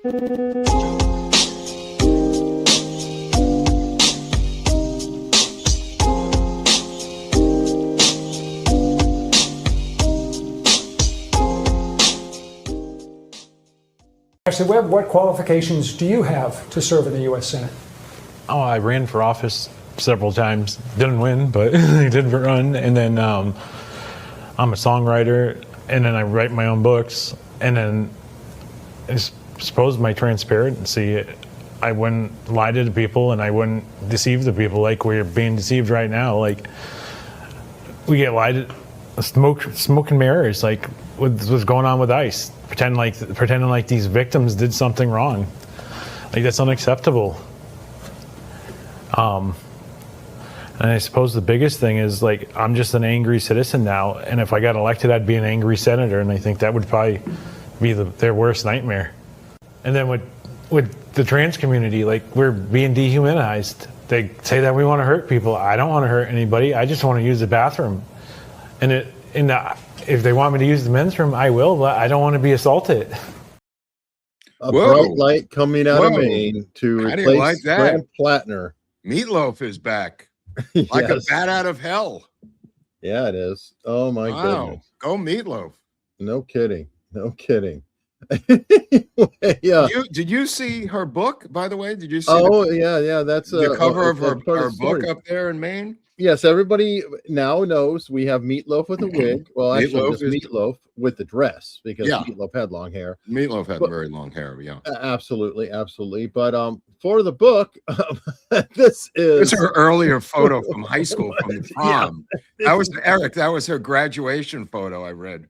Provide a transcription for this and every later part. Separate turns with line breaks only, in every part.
Actually, Webb, what qualifications do you have to serve in the U.S. Senate?
Oh, I ran for office several times. Didn't win, but I did run. And then I'm a songwriter, and then I write my own books. And then I suppose my transparency, I wouldn't lie to the people, and I wouldn't deceive the people like we're being deceived right now. Like, we get lied to, smoke and mirrors, like what's going on with ICE. Pretending like these victims did something wrong. Like, that's unacceptable. And I suppose the biggest thing is, like, I'm just an angry citizen now, and if I got elected, I'd be an angry senator, and I think that would probably be their worst nightmare. And then with the trans community, like, we're being dehumanized. They say that we want to hurt people. I don't want to hurt anybody. I just want to use the bathroom. And if they want me to use the men's room, I will, but I don't want to be assaulted.
A bright light coming out of Maine to replace Graham Plattner.
Meatloaf is back. Like a bat out of hell.
Yeah, it is. Oh, my goodness.
Go Meatloaf.
No kidding. No kidding.
Yeah. Did you see her book, by the way? Did you see
yeah. That's
the cover of her book up there in Maine?
Yes, everybody now knows we have Meatloaf with a wig. Well, actually, just Meatloaf with the dress, because Meatloaf had long hair.
Meatloaf had very long hair, yeah.
Absolutely. But for the book, this is...
It's her earlier photo from high school, from the prom. That was Eric. That was her graduation photo, I read.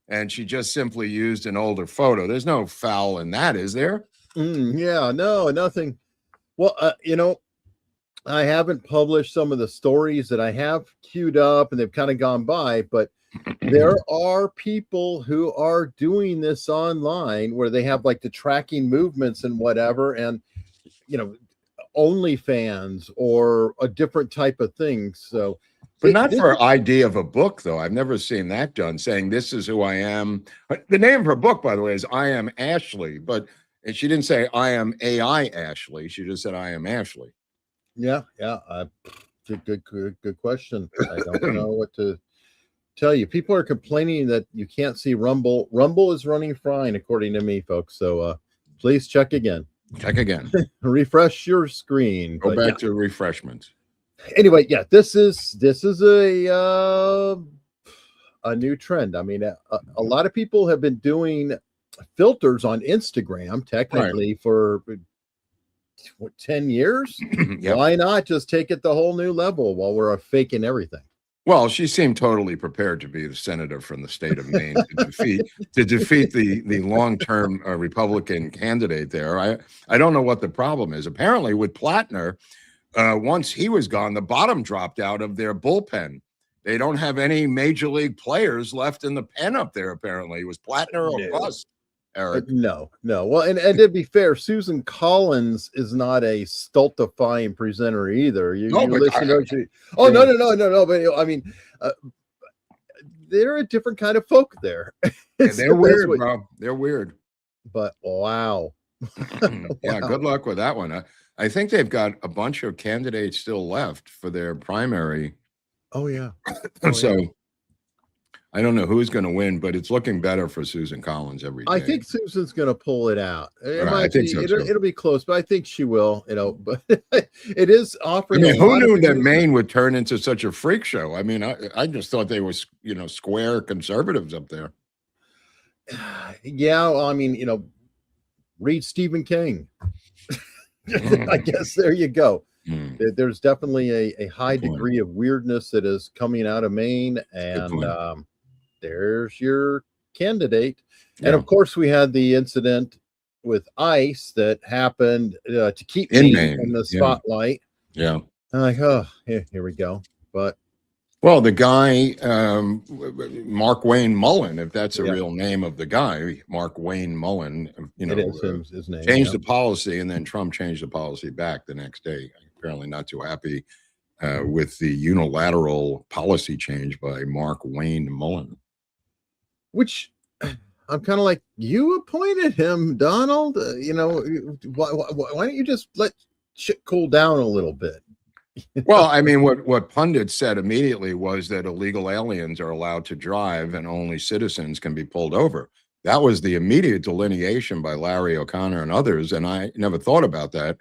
And she just simply used an older photo. There's no foul in that, is there?
Yeah, no, nothing. Well, I haven't published some of the stories that I have queued up, and they've kind of gone by, but there are people who are doing this online where they have, like, the tracking movements and whatever, and, OnlyFans or a different type of thing. So,
but not for ID of a book, though. I've never seen that done, saying this is who I am. The name of her book, by the way, is I Am Ashley, but she didn't say I am AI Ashley. She just said I am Ashley.
Yeah. Good question. I don't know what to tell you. People are complaining that you can't see Rumble. Rumble is running fine, according to me, folks. So please check again.
Check again.
Refresh your screen.
Go back to refreshments.
Anyway, yeah, this is a new trend. I mean, a lot of people have been doing filters on Instagram, technically, for 10 years.
Yep.
Why not just take it the whole new level while we're faking everything?
Well, she seemed totally prepared to be the senator from the state of Maine to defeat the long-term Republican candidate there. I don't know what the problem is. Apparently, with Plattner, once he was gone, the bottom dropped out of their bullpen. They don't have any major league players left in the pen up there. Apparently, it was Plattner or bust. Eric.
No. Well, and to be fair, Susan Collins is not a stultifying presenter either. No. But I mean, they're a different kind of folk there.
They're weird, bro. They're weird.
But wow.
Yeah, good luck with that one. I think they've got a bunch of candidates still left for their primary.
Oh, yeah.
I don't know who's going to win, but it's looking better for Susan Collins every day.
I think Susan's going to pull it out.
I think so too.
It'll be close, but I think she will. But it is offering.
I mean, who knew that Maine would turn into such a freak show? I mean, I just thought they were, square conservatives up there.
Yeah, well, I mean, read Stephen King. I guess there you go. There's definitely a high degree of weirdness that is coming out of Maine, and there's your candidate. Yeah. And of course, we had the incident with ICE that happened to keep Maine in the spotlight.
Yeah.
I'm like, oh, here we go. But
well, the guy, Mark Wayne Mullin, if that's the real name of the guy, Mark Wayne Mullin,
it is his name.
Changed the policy, and then Trump changed the policy back the next day. Apparently not too happy with the unilateral policy change by Mark Wayne Mullin.
Which I'm kind of like, you appointed him, Donald. Why don't you just let shit cool down a little bit?
Well, I mean, what pundits said immediately was that illegal aliens are allowed to drive and only citizens can be pulled over. That was the immediate delineation by Larry O'Connor and others, and I never thought about that.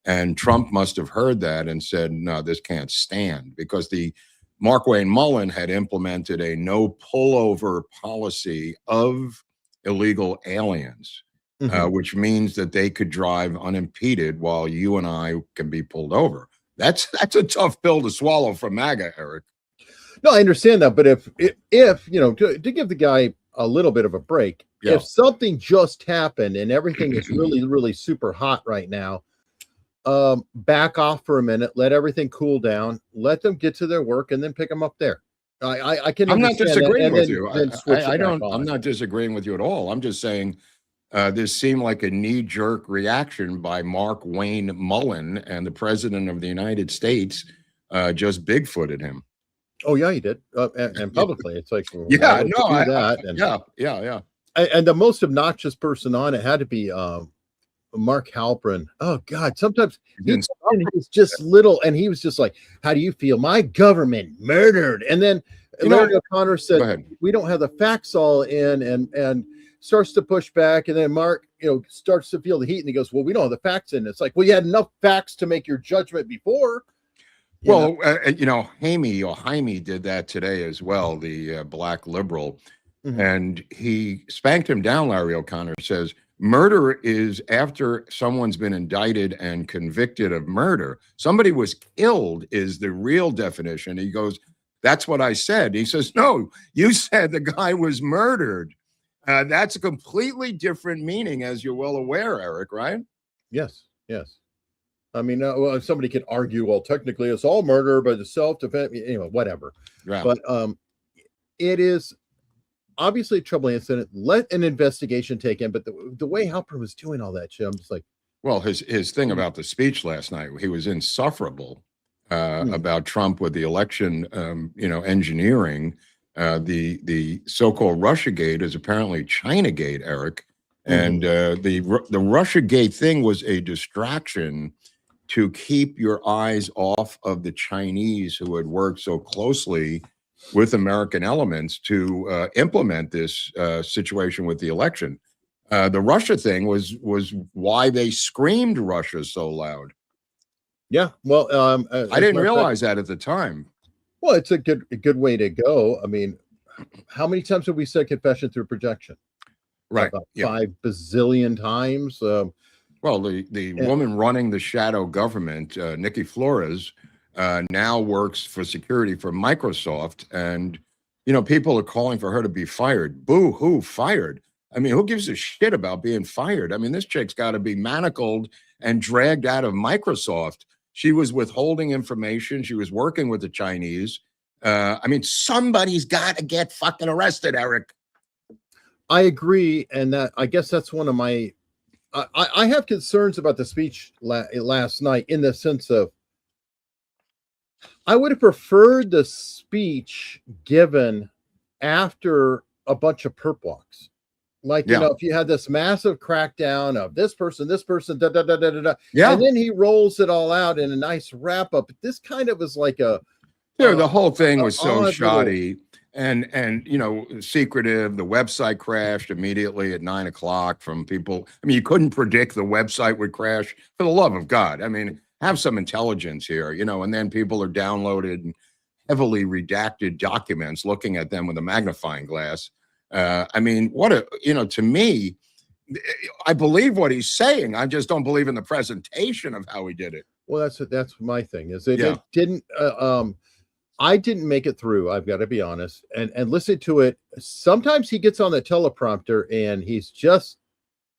And Trump must have heard that and said, no, this can't stand, because the Mark Wayne Mullin had implemented a no pullover policy of illegal aliens, which means that they could drive unimpeded while you and I can be pulled over. That's a tough pill to swallow for MAGA, Eric.
No, I understand that, but if to give the guy a little bit of a break, if something just happened and everything is really, really super hot right now, back off for a minute, let everything cool down, let them get to their work, and then pick them up there. I can.
I'm not disagreeing with you.
I'm
not disagreeing with you at all. I'm just saying this seemed like a knee-jerk reaction by Mark Wayne Mullin, and the president of the United States just bigfooted him.
Oh yeah, he did, and publicly. It's like,
And
the most obnoxious person on it had to be Mark Halperin. Oh God, sometimes he's just little, and he was just like, "How do you feel? My government murdered." And then Larry O'Connor said, "We don't have the facts all in," and starts to push back, and then Mark, starts to feel the heat, and he goes, "Well, we don't have the facts in." It's like, well, you had enough facts to make your judgment before.
Jaime did that today as well, the black liberal, and he spanked him down. Larry O'Connor says, murder is after someone's been indicted and convicted of murder. Somebody was killed is the real definition. He goes, that's what I said. He says, no, you said the guy was murdered. That's a completely different meaning, as you're well aware, Eric, right?
Yes. I mean, somebody could argue, well, technically it's all murder, but it's self-defense, whatever. Yeah. But it is obviously a troubling incident. Let an investigation take in. But the way Halper was doing all that shit, I'm just like,
well, his thing about the speech last night, he was insufferable about Trump with the election, engineering. The so-called Russiagate is apparently Chinagate, Eric. And the Russiagate thing was a distraction to keep your eyes off of the Chinese who had worked so closely with American elements to implement this situation with the election. The Russia thing was why they screamed Russia so loud.
Yeah, well,
I didn't realize that at the time.
Well, it's a good way to go. I mean, how many times have we said confession through projection?
Right.
About 5 bazillion times.
Well, the woman running the shadow government, Nikki Flores, now works for security for Microsoft. And, people are calling for her to be fired. Boo hoo, fired. I mean, who gives a shit about being fired? I mean, this chick's got to be manacled and dragged out of Microsoft. She was withholding information. She was working with the Chinese. I mean, somebody's got to get fucking arrested, Eric.
I agree, and that I guess that's one of my. I have concerns about the speech last night in the sense of I would have preferred the speech given after a bunch of perp walks, like if you had this massive crackdown of this person, and then he rolls it all out in a nice wrap up. This kind of was like a.
The whole thing was so shoddy. And secretive. The website crashed immediately at 9 o'clock from people. I mean, you couldn't predict the website would crash, for the love of God. I mean, have some intelligence here, and then people are downloaded heavily redacted documents, looking at them with a magnifying glass. I mean, to me, I believe what he's saying. I just don't believe in the presentation of how he did it.
Well, that's my thing is it didn't, I didn't make it through. I've got to be honest, and listen to it. Sometimes he gets on the teleprompter and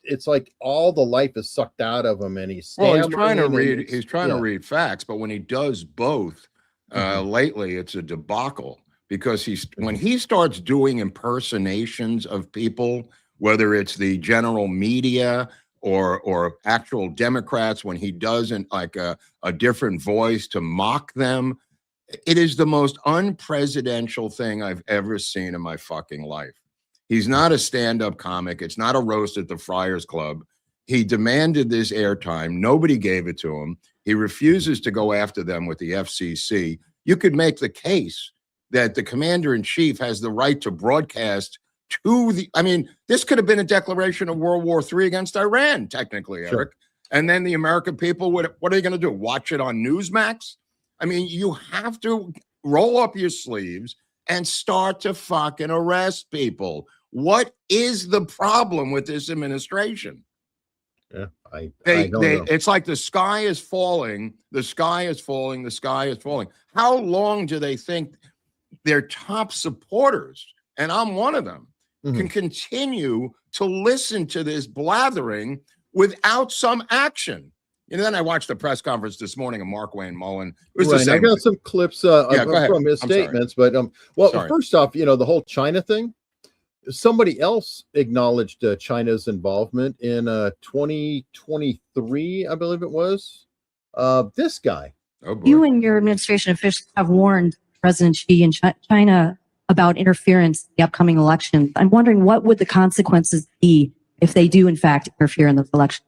it's like all the life is sucked out of him, and he's
trying to read. He's trying to read facts, but when he does both, lately it's a debacle because when he starts doing impersonations of people, whether it's the general media or actual Democrats, when he doesn't like a different voice to mock them. It is the most unpresidential thing I've ever seen in my fucking life. He's not a stand-up comic. It's not a roast at the Friars Club. He demanded this airtime. Nobody gave it to him. He refuses to go after them with the FCC. You could make the case that the commander-in-chief has the right to broadcast to the, I mean, this could have been a declaration of World War III against Iran, technically, Eric.
Sure.
And then the American people would, what are they going to do? Watch it on Newsmax? I mean, you have to roll up your sleeves and start to fucking arrest people. What is the problem with this administration?
Yeah, I don't know.
It's like the sky is falling, the sky is falling, the sky is falling. How long do they think their top supporters, and I'm one of them, can continue to listen to this blathering without some action? And then I watched the press conference this morning of Mark Wayne Mullin. It was the same
I got
thing.
some clips from his statements, but first off, the whole China thing. Somebody else acknowledged China's involvement in 2023, I believe it was. This guy.
Oh, boy.
You and your administration officials have warned President Xi and China about interference in the upcoming elections. I'm wondering, what would the consequences be if they do, in fact, interfere in those elections?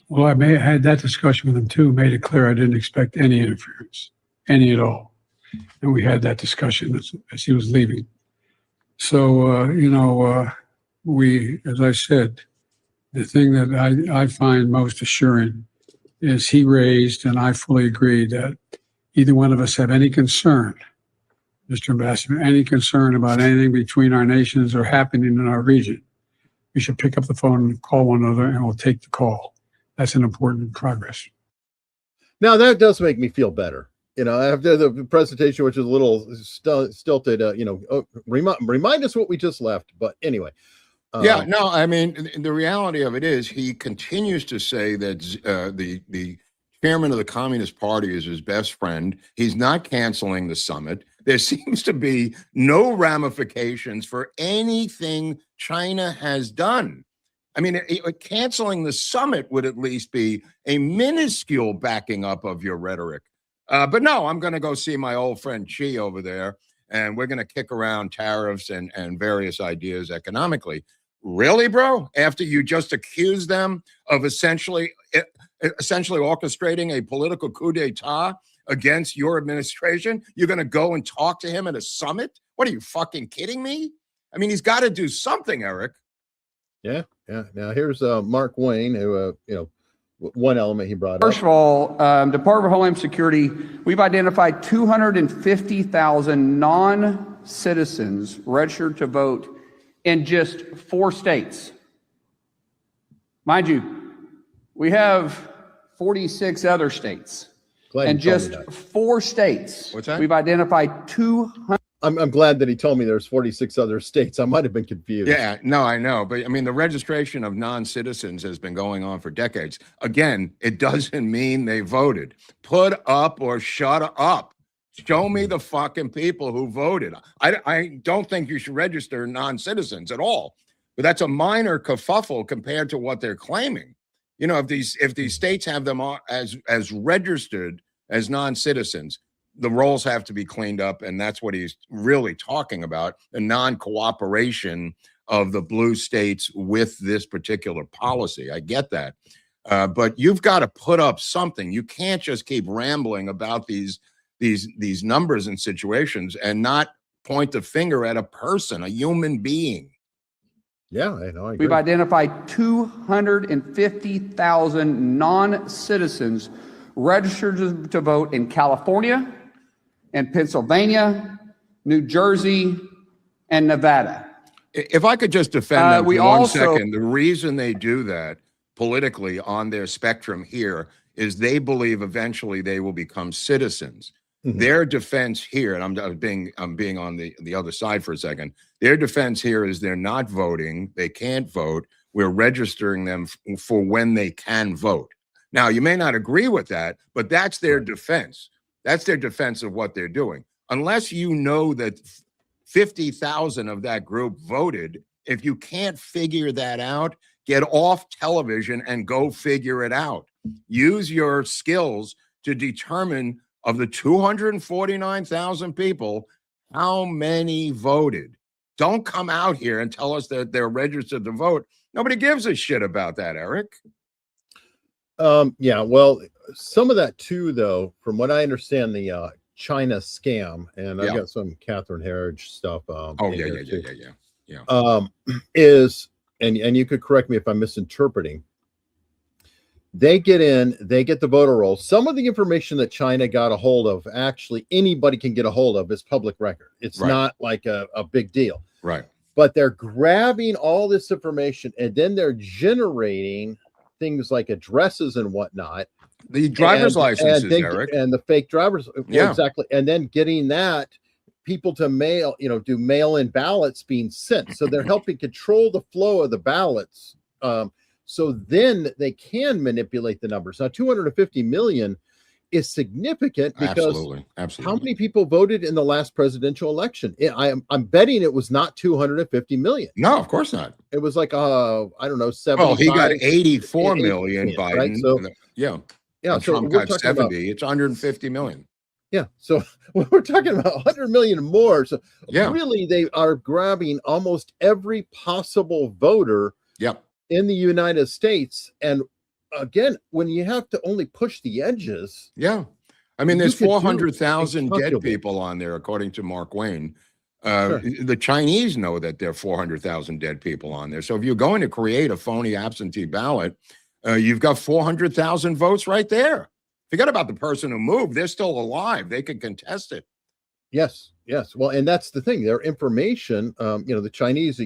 Well, I had that discussion with him too, made it clear I didn't expect any interference, any at all. And we had that discussion as he was leaving. So, we, as I said, the thing that I find most assuring is he raised, and I fully agree, that either one of us have any concern, Mr. Ambassador, any concern about anything between our nations or happening in our region, we should pick up the phone and call one another, and we'll take the call. That's an important progress.
Now, that does make me feel better. After the presentation, which was a little stilted, remind us what we just left. But anyway.
Yeah, no, I mean, the reality of it is he continues to say that the chairman of the Communist Party is his best friend. He's not canceling the summit. There seems to be no ramifications for anything China has done. I mean, canceling the summit would at least be a minuscule backing up of your rhetoric. But no, I'm going to go see my old friend Xi over there, and we're going to kick around tariffs and various ideas economically. Really, bro? After you just accused them of essentially orchestrating a political coup d'etat against your administration, you're going to go and talk to him at a summit? What, are you fucking kidding me? I mean, he's got to do something, Eric.
Yeah. Now here's Mark Wayne, who one element he brought
First
up.
of all, Department of Homeland Security, we've identified 250,000 non-citizens registered to vote in just 4 states. Mind you, we have 46 other states. And just 4 states,
What's that?
we've identified 200.
I'm glad that he told me there's 46 other states. I might have been confused.
Yeah, no, I know. But I mean, the registration of non-citizens has been going on for decades. Again, it doesn't mean they voted. Put up or shut up. Show me the fucking people who voted. I don't think you should register non-citizens at all. But that's a minor kerfuffle compared to what they're claiming. If these states have them as registered as non-citizens, the roles have to be cleaned up, and that's what he's really talking about, the non-cooperation of the blue states with this particular policy. I get that. But you've got to put up something. You can't just keep rambling about these numbers and situations and not point the finger at a person, a human being.
Yeah, I know.
We've identified 250,000 non-citizens registered to vote in California, and Pennsylvania, New Jersey, and Nevada.
If I could just defend them
we
for 1
also-
second, the reason they do that politically on their spectrum here is they believe eventually they will become citizens. Their defense here, and I'm being on the other side for a second, their defense here is they're not voting, they can't vote, we're registering them for when they can vote. Now, you may not agree with that, but that's their defense. That's their defense of what they're doing. Unless you know that 50,000 of that group voted, if you can't figure that out, get off television and go figure it out. Use your skills to determine, of the 249,000 people, how many voted. Don't come out here and tell us that they're registered to vote. Nobody gives a shit about that, Eric.
Yeah, well, some of that too, though, from what I understand, the China scam, and I've got some Catherine Herridge stuff. Is, and you could correct me if I'm misinterpreting. They get in, they get the voter roll. Some of the information that China got a hold of, actually anybody can get a hold of, is public record. It's not like a big deal.
Right.
But they're grabbing all this information and then they're generating things like addresses and whatnot.
The driver's licenses, Eric.
And the fake driver's. Yeah, exactly. And then getting that people to mail, do mail-in ballots being sent. So they're helping control the flow of the ballots. So then they can manipulate the numbers. Now, 250 million is significant because
absolutely.
How many people voted in the last presidential election? I'm betting it was not 250 million.
No, of course not.
It was like, I don't know, 70.
Well, he got 84 million, Biden.
Right? So,
yeah.
So
Trump got 70. It's 150 million.
Yeah. So we're talking about 100 million more. So really, they are grabbing almost every possible voter in the United States. And again, when you have to only push the edges.
Yeah. I mean, there's 400,000 dead people on there, according to Mark Wayne. The Chinese know that there are 400,000 dead people on there. So if you're going to create a phony absentee ballot, you've got 400,000 votes right there. Forget about the person who moved. They're still alive. They could contest it.
Yes. Well, and that's the thing. Their information, the Chinese,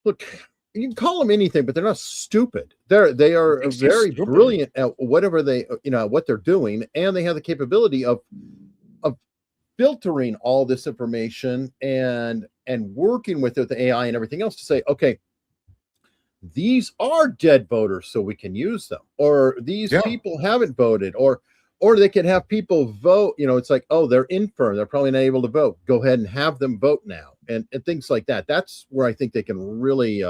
look, you can call them anything, but they're not stupid. They are very brilliant at whatever they, what they're doing. And they have the capability of filtering all this information and working with it, the AI and everything else to say, okay, these are dead voters, so we can use them, or these people haven't voted, or they can have people vote. It's like, oh, they're infirm, they're probably not able to vote. Go ahead and have them vote now, and things like that. That's where I think they can really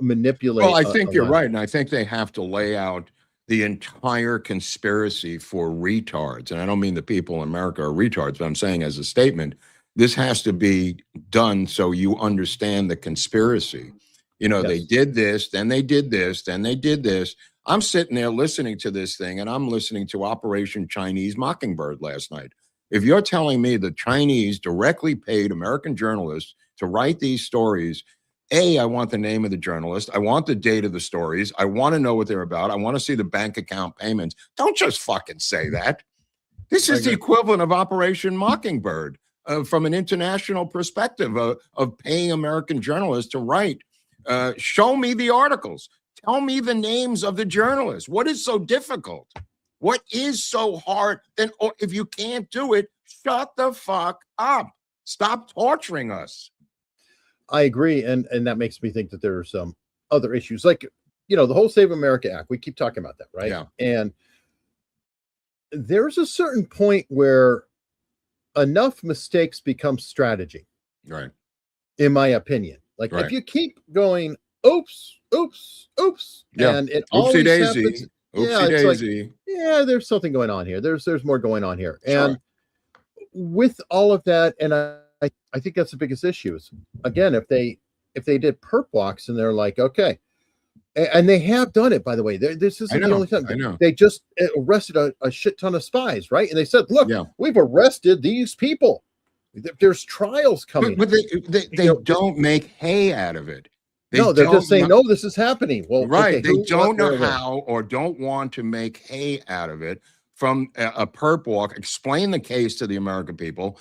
manipulate.
Well, I think you're right, and I think they have to lay out the entire conspiracy for retards. And I don't mean the people in America are retards, but I'm saying as a statement, this has to be done so you understand the conspiracy. They did this, then they did this, then they did this. I'm sitting there listening to this thing, and I'm listening to Operation Chinese Mockingbird last night. If you're telling me the Chinese directly paid American journalists to write these stories, I want the name of the journalist. I want the date of the stories. I want to know what they're about. I want to see the bank account payments. Don't just fucking say that. This is the equivalent of Operation Mockingbird from an international perspective of paying American journalists to write. Show me the articles. Tell me the names of the journalists. What is so difficult? What is so hard? Then, if you can't do it, shut the fuck up. Stop torturing us.
I agree, and that makes me think that there's some other issues, like the whole Save America Act. We keep talking about that, right?
Yeah.
And there's a certain point where enough mistakes become strategy,
right?
In my opinion, like if you keep going, oops, and it always happens.
Oopsie daisy.
There's something going on here. There's more going on here, and with all of that, and I think that's the biggest issue is, again, if they did perp walks and they're like, okay, and they have done it, by the way, this isn't the only time.
I know.
They just arrested a shit ton of spies, right? And they said, look, we've arrested these people. There's trials coming.
But they don't make hay out of it.
They're just saying, no, this is happening. Well,
right. They don't know how or don't want to make hay out of it from a perp walk. Explain the case to the American people.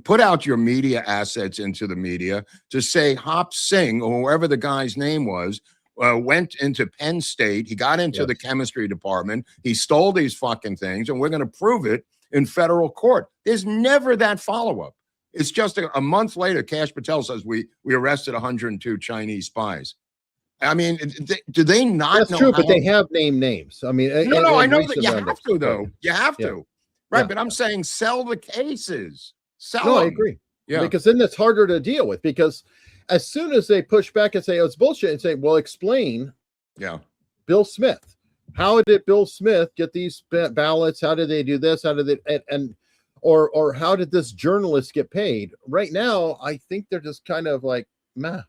Put out your media assets into the media to say Hop Singh, or whoever the guy's name was, went into Penn State. He got into the chemistry department. He stole these fucking things, and we're going to prove it in federal court. There's never that follow-up. It's just a month later, Kash Patel says we arrested 102 Chinese spies. I mean, do they not know?
That's true, but they have named names. I mean,
no, I know that you have to, though. You have to. Right, but I'm saying sell the cases. Sell them.
I agree. Yeah, because then it's harder to deal with, because as soon as they push back and say, oh, it's bullshit, and say, well, explain.
Yeah.
Bill Smith. How did Bill Smith get these ballots? How did they do this? How did they? And or how did this journalist get paid? Right now, I think they're just kind of like, meh.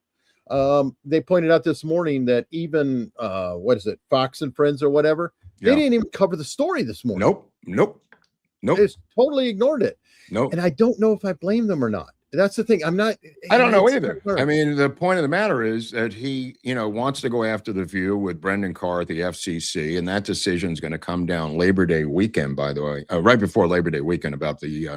They pointed out this morning that even what is it, Fox and Friends or whatever, they didn't even cover the story this morning.
Nope.
They just totally ignored it.
Nope.
And I don't know if I blame them or not. That's the thing.
I don't know either. I mean, the point of the matter is that he, wants to go after the View with Brendan Carr at the FCC, and that decision is going to come down Labor Day weekend, by the way, right before Labor Day weekend, about the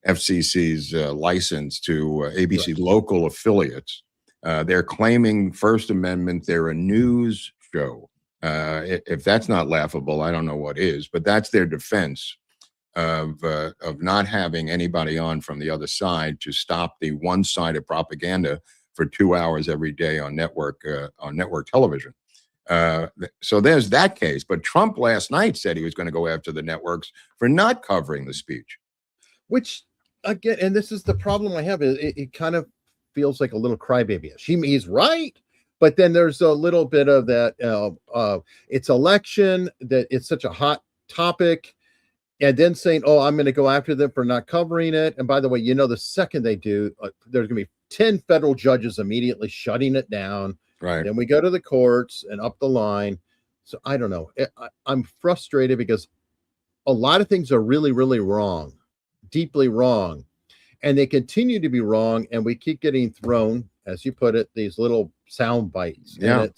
FCC's license to ABC local affiliates. They're claiming First Amendment. They're a news show. If that's not laughable, I don't know what is, but that's their defense of not having anybody on from the other side to stop the one-sided propaganda for 2 hours every day on network television. So there's that case. But Trump last night said he was going to go after the networks for not covering the speech.
Which, again, and this is the problem I have, it kind of feels like a little crybaby-ish. He's right, but then there's a little bit of that, it's election, that it's such a hot topic, and then saying, oh, I'm going to go after them for not covering it. And by the way, the second they do, there's going to be 10 federal judges immediately shutting it down.
Right.
Then we go to the courts and up the line. So I don't know. I'm frustrated because a lot of things are really, really wrong, deeply wrong. And they continue to be wrong. And we keep getting thrown, as you put it, these little sound bites.
Yeah.
And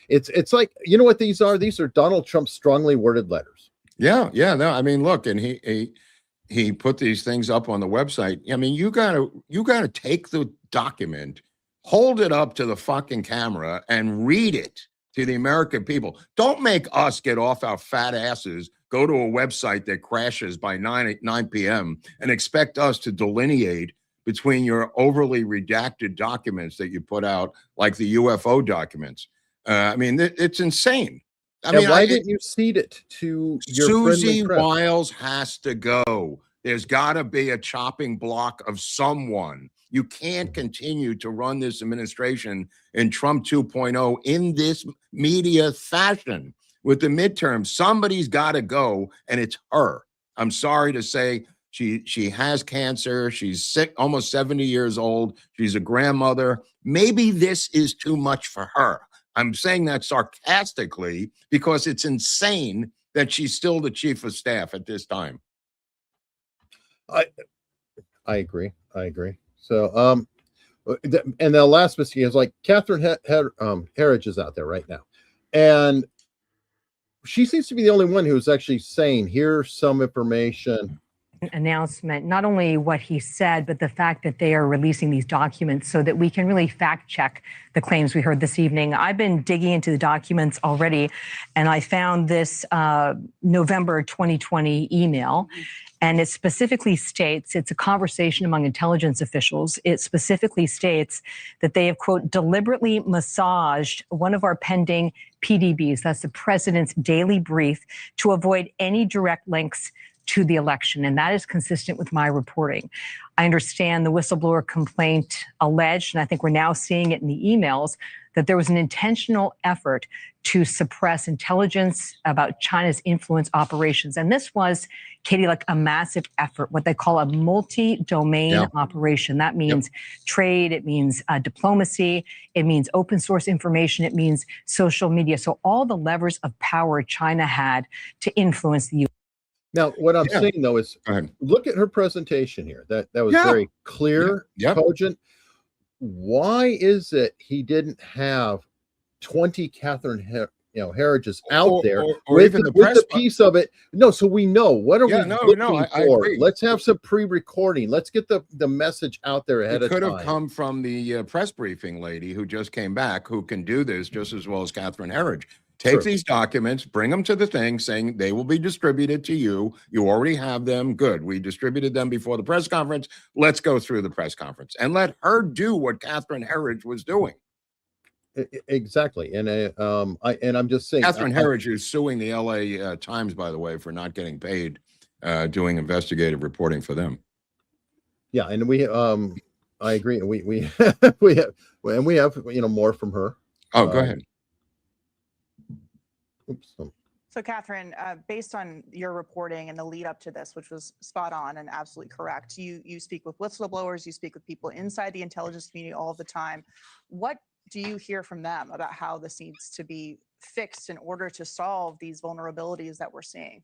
it's like, you know what these are? These are Donald Trump's strongly worded letters.
Yeah. No, I mean, look, and he put these things up on the website. I mean, you gotta take the document, hold it up to the fucking camera, and read it to the American people. Don't make us get off our fat asses, go to a website that crashes by 9 p.m. and expect us to delineate between your overly redacted documents that you put out, like the UFO documents. I mean, it's insane.
Why didn't you cede it to your
Susie
friendly press?
Wiles has to go. There's got to be a chopping block of someone. You can't continue to run this administration in Trump 2.0 in this media fashion. With the midterms, somebody's got to go, and it's her. I'm sorry to say, she has cancer. She's sick, almost 70 years old. She's a grandmother. Maybe this is too much for her. I'm saying that sarcastically because it's insane that she's still the chief of staff at this time.
I agree. So, and the last mistake is like Catherine Herridge is out there right now, and she seems to be the only one who's actually saying, here's some information.
Announcement, not only what he said, but the fact that they are releasing these documents so that we can really fact check the claims we heard this evening. I've been digging into the documents already, and I found this November 2020 email. And it specifically states, it's a conversation among intelligence officials. It specifically states that they have, quote, deliberately massaged one of our pending PDBs, that's the president's daily brief, to avoid any direct links to the election. And that is consistent with my reporting. I understand the whistleblower complaint alleged, and I think we're now seeing it in the emails, that there was an intentional effort to suppress intelligence about China's influence operations. And this was, Katie, like a massive effort, what they call a multi-domain operation. That means trade, it means diplomacy, it means open source information, it means social media. So all the levers of power China had to influence the U.S.
Now, what I'm saying, though, is look at her presentation here. That was very clear, cogent. Why is it he didn't have 20 Catherine Herridges out there
or even the press
piece of it? No, so we know. What are we looking for?
I agree.
Let's have some pre-recording. Let's get the message out there ahead of time.
It could have come from the press briefing lady who just came back, who can do this just as well as Catherine Herridge. Take these documents, bring them to the thing, saying they will be distributed to you. You already have them. Good. We distributed them before the press conference. Let's go through the press conference and let her do what Catherine Herridge was doing.
Exactly. And I'm just saying,
Catherine Herridge is suing the LA Times, by the way, for not getting paid doing investigative reporting for them.
Yeah, and I agree. We have more from her.
Oh, go ahead.
So
So, Catherine, based on your reporting and the lead up to this, which was spot on and absolutely correct, you speak with whistleblowers, you speak with people inside the intelligence community all the time. What do you hear from them about how this needs to be fixed in order to solve these vulnerabilities that we're seeing?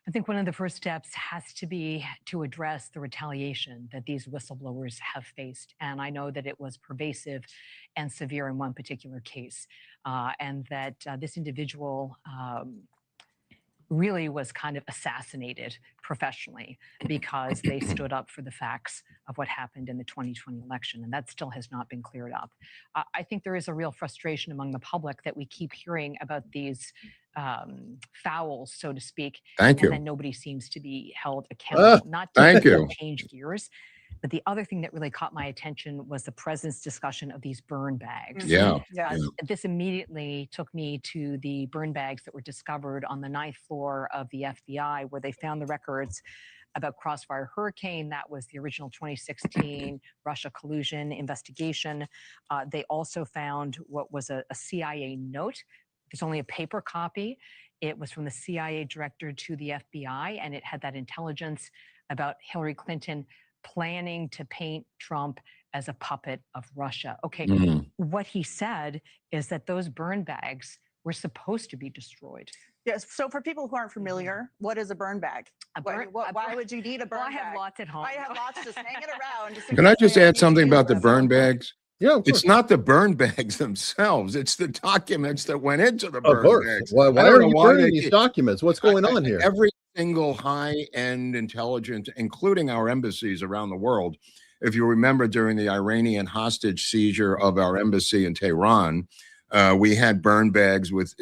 I think one of the first steps has to be to address the retaliation that these whistleblowers have faced. And I know that it was pervasive and severe in one particular case, and that this individual really was kind of assassinated professionally because they stood up for the facts of what happened in the 2020 election. And that still has not been cleared up. I think there is a real frustration among the public that we keep hearing about these fouls, so to speak.
Thank you.
And then nobody seems to be held accountable. Not to
thank you.
change gears. But the other thing that really caught my attention was the president's discussion of these burn bags.
Yeah.
This immediately took me to the burn bags that were discovered on the 9th floor of the FBI, where they found the records about Crossfire Hurricane. That was the original 2016 Russia collusion investigation. They also found what was a CIA note. There's only a paper copy. It was from the CIA director to the FBI, and it had that intelligence about Hillary Clinton planning to paint Trump as a puppet of Russia. Okay, what he said is that those burn bags were supposed to be destroyed.
Yes. So for people who aren't familiar, what is a burn bag? Why would you need a burn
Well, I
bag?
have lots at home.
I have lots just hanging around.
Can I just add something about the burn bags?
Yeah, of
It's
course.
not the burn bags themselves. It's the documents that went into the
Of
burn
course.
bags.
Why
I don't
are
know
you
why
burning
they
these
keep-
documents? What's going on here?
Every single high-end intelligence, including our embassies around the world. If you remember, during the Iranian hostage seizure of our embassy in Tehran, we had burn bags with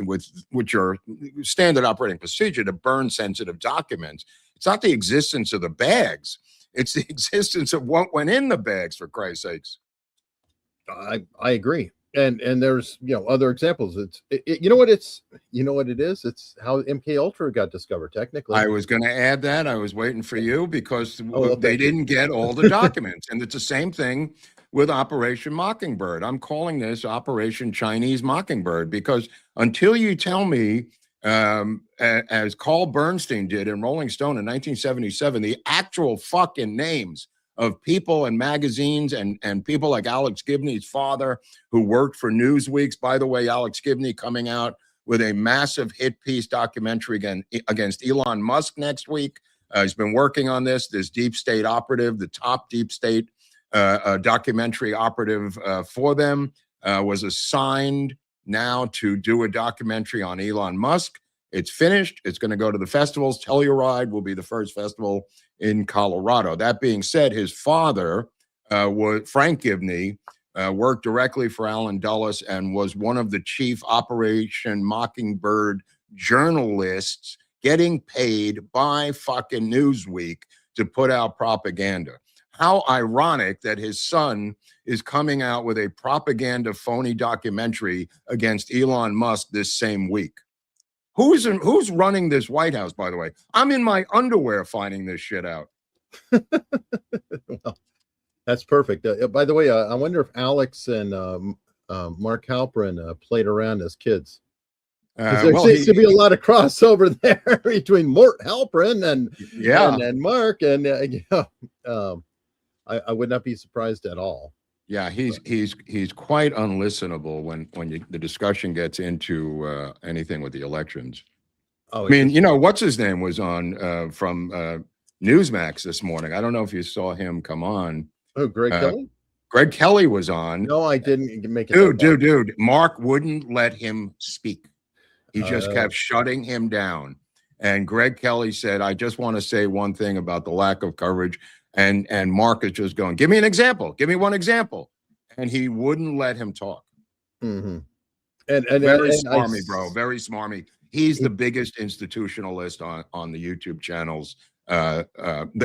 which are standard operating procedure to burn sensitive documents. It's not the existence of the bags; it's the existence of what went in the bags. For Christ's sakes.
I agree. And there's other examples. You know what it is? It's how MK Ultra got discovered. Technically,
I was going to add that. I was waiting for you because
well,
they didn't get all the documents, and it's the same thing with Operation Mockingbird. I'm calling this Operation Chinese Mockingbird because until you tell me, as Carl Bernstein did in Rolling Stone in 1977, the actual fucking names of people and magazines and people like Alex Gibney's father, who worked for Newsweek's. By the way, Alex Gibney coming out with a massive hit piece documentary against Elon Musk next week. He's been working on this deep state operative, the top deep state documentary operative for them, was assigned now to do a documentary on Elon Musk. It's finished. It's going to go to the festivals. Telluride will be the first festival in Colorado. That being said, his father, Frank Gibney, worked directly for Alan Dulles and was one of the chief Operation Mockingbird journalists getting paid by fucking Newsweek to put out propaganda. How ironic that his son is coming out with a propaganda phony documentary against Elon Musk this same week. Who's running this White House, by the way? I'm in my underwear finding this shit out.
Well, that's perfect. By the way, I wonder if Alex and Mark Halperin played around as kids. There seems to be a lot of crossover there between Mort Halperin and Mark, and I would not be surprised at all.
Yeah, he's quite unlistenable when the discussion gets into anything with the elections.
Oh,
I mean, what's his name was on from Newsmax this morning. I don't know if you saw him come on.
Oh, Greg Kelly?
Greg Kelly was on.
No, I didn't make it.
Dude. Mark wouldn't let him speak. He just kept shutting him down. And Greg Kelly said, I just want to say one thing about the lack of coverage. And Mark is just going, give me an example. Give me one example. And he wouldn't let him talk.
Mm-hmm.
Very smarmy, bro. Very smarmy. He's the biggest institutionalist on the YouTube channels.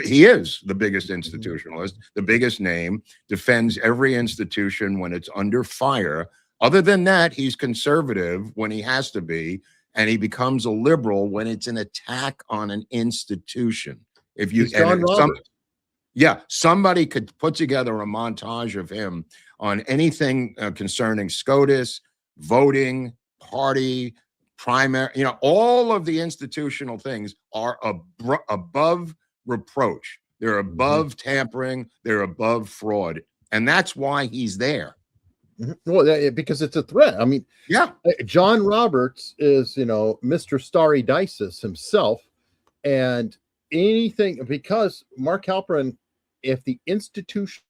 He is the biggest institutionalist, the biggest name, defends every institution when it's under fire. Other than that, he's conservative when he has to be, and he becomes a liberal when it's an attack on an institution. If you somebody could put together a montage of him on anything concerning SCOTUS, voting, party, primary, all of the institutional things are above reproach. They're above tampering. They're above fraud. And that's why he's there.
Well, because it's a threat. I mean,
yeah,
John Roberts is, Mr. Starry Dices himself, and anything, because Mark Halperin, if the institution,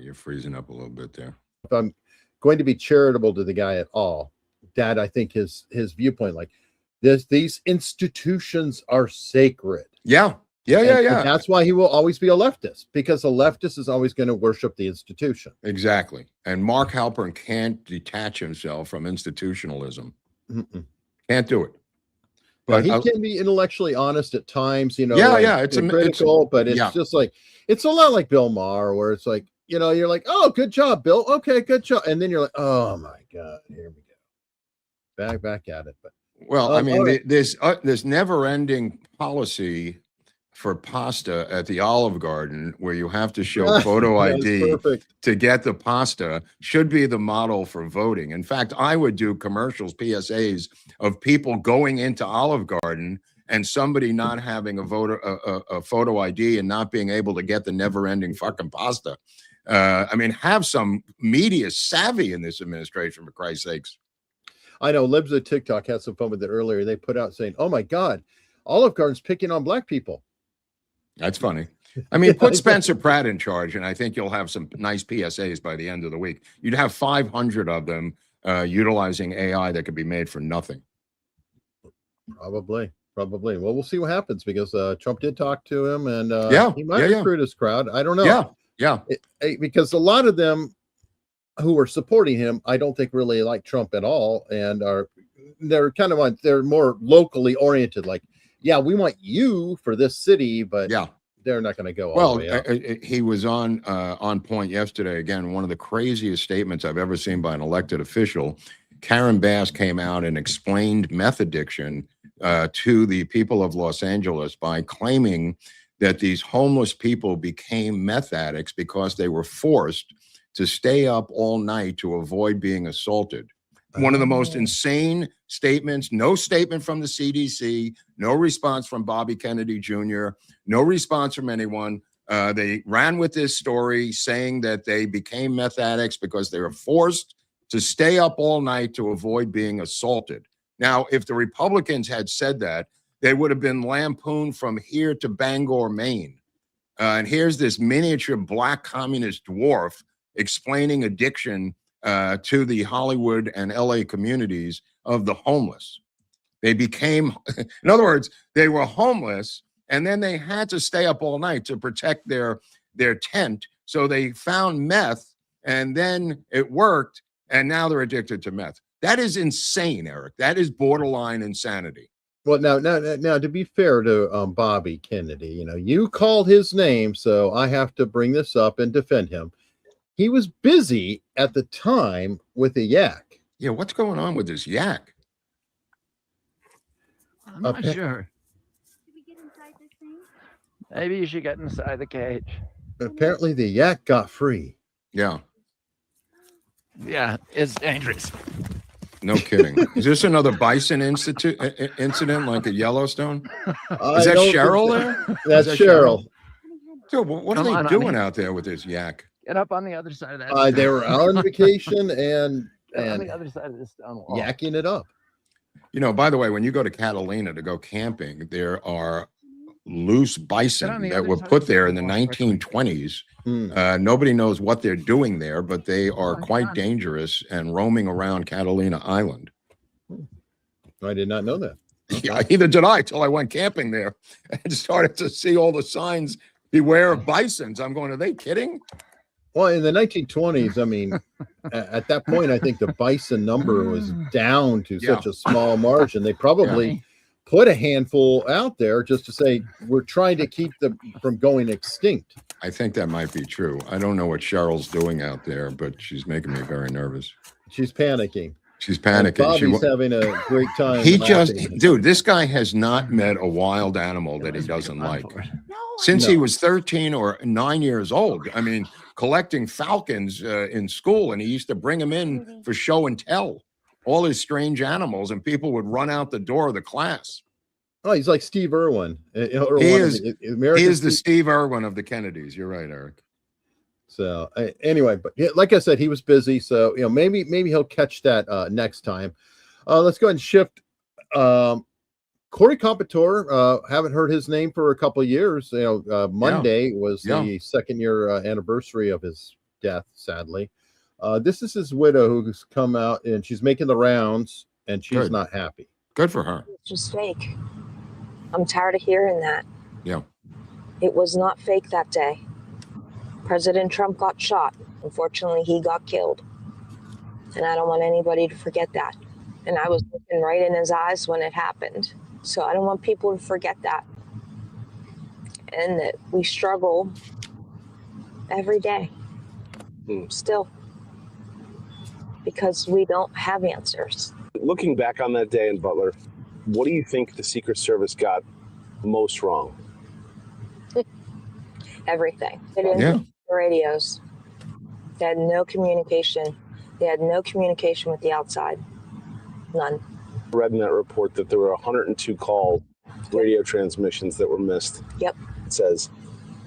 you're freezing up a little bit there.
If I'm going to be charitable to the guy at all, that I think his viewpoint, like these institutions are sacred.
Yeah.
And that's why he will always be a leftist, because a leftist is always going to worship the institution.
Exactly. And Mark Halperin can't detach himself from institutionalism. Can't do it.
But he can be intellectually honest at times,
it's
critical, but it's just like, it's a lot like Bill Maher, where it's like, you're like, oh, good job, Bill. Okay, good job. And then you're like, oh my God, here we go. Back at it. But
well, I mean, this never-ending policy for pasta at the Olive Garden, where you have to show photo ID to get the pasta, should be the model for voting. In fact, I would do commercials, PSAs, of people going into Olive Garden and somebody not having a photo ID and not being able to get the never-ending fucking pasta. I mean, have some media savvy in this administration, for Christ's sakes.
I know Libs of TikTok had some fun with it earlier. They put out saying, oh my God, Olive Garden's picking on black people.
That's funny. I mean, put Spencer Pratt in charge, and I think you'll have some nice PSAs by the end of the week. You'd have 500 of them utilizing AI that could be made for nothing.
Probably. Well, we'll see what happens, because Trump did talk to him, and he might recruit his crowd. I don't know. Because a lot of them who are supporting him, I don't think really like Trump at all, and they're more locally oriented. Like, yeah, we want you for this city, but they're not going to go all the way up.
He was on point yesterday. Again, one of the craziest statements I've ever seen by an elected official. Karen Bass came out and explained meth addiction to the people of Los Angeles by claiming that these homeless people became meth addicts because they were forced to stay up all night to avoid being assaulted. One of the most insane statements. No statement from the CDC, no response from Bobby Kennedy Jr., no response from anyone. They ran with this story saying that they became meth addicts because they were forced to stay up all night to avoid being assaulted. Now, if the Republicans had said that, they would have been lampooned from here to Bangor, Maine. And here's this miniature black communist dwarf explaining addiction to the Hollywood and LA communities of the homeless. They became, in other words, they were homeless, and then they had to stay up all night to protect their tent. So they found meth, and then it worked, and now they're addicted to meth. That is insane, Eric. That is borderline insanity.
Well, now, to be fair to Bobby Kennedy, you called his name, so I have to bring this up and defend him. He was busy at the time with a yak.
Yeah, what's going on with this yak?
I'm not sure. Did we get inside this thing? Maybe you should get inside the cage.
Apparently the yak got free.
Yeah.
Yeah, it's dangerous.
No kidding. Is this another bison incident like at Yellowstone? Is that Cheryl there?
That's Cheryl.
Dude, what are they doing out there with this yak?
Get up on the other side of that.
They were out on vacation and
on the other side of this stone wall.
Yakking it up.
By the way, when you go to Catalina to go camping, there are loose bison that were put there in the 1920s. Nobody knows what they're doing there, but they are quite dangerous and roaming around Catalina Island.
I did not know that.
Yeah, neither did I till I went camping there and started to see all the signs, beware of bisons. I'm going, are they kidding?
Well, in the 1920s, I mean, at that point, I think the bison number was down to such a small margin. They probably put a handful out there just to say, we're trying to keep them from going extinct.
I think that might be true. I don't know what Cheryl's doing out there, but she's making me very nervous.
She's panicking.
She's panicking.
Bobby's having a great time.
Dude, this guy has not met a wild animal that he doesn't like. Since he was 13 or 9 years old. I mean, collecting falcons in school, and he used to bring them in for show and tell. all his strange animals, and people would run out the door of the class.
Oh, he's like Steve Irwin.
He is the Steve Irwin of the Kennedys. You're right, Eric.
So anyway, but yeah, like I said, he was busy. So, maybe he'll catch that next time. Let's go ahead and shift. Corey Comperatore, haven't heard his name for a couple of years. Monday was the second-year anniversary of his death, sadly. This is his widow who's come out, and she's making the rounds, and she's not happy.
Good for her.
It's just fake. I'm tired of hearing that.
Yeah.
It was not fake that day. President Trump got shot. Unfortunately, he got killed. And I don't want anybody to forget that. And I was looking right in his eyes when it happened. So I don't want people to forget that. And that we struggle every day. Still. Because we don't have answers.
Looking back on that day in Butler, what do you think the Secret Service got most wrong?
Everything. They didn't have the radios. They had no communication. They had no communication with the outside. None.
I read in that report that there were 102 call radio transmissions that were missed.
Yep.
It says,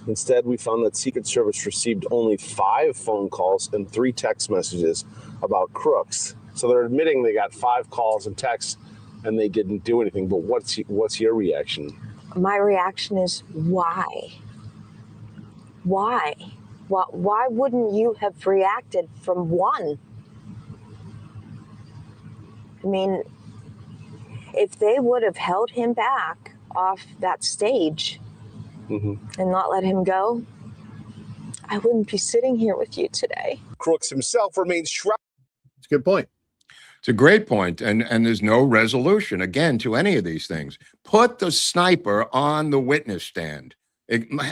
instead, we found that Secret Service received only 5 phone calls and 3 text messages about crooks. So they're admitting they got 5 calls and texts and they didn't do anything. But what's your reaction?
My reaction is why? Why? Why wouldn't you have reacted from one? I mean, if they would have held him back off that stage and not let him go, I wouldn't be sitting here with you today.
Crooks himself remains shrouded.
It's a good point.
It's a great point, and there's no resolution, again, to any of these things. Put the sniper on the witness stand.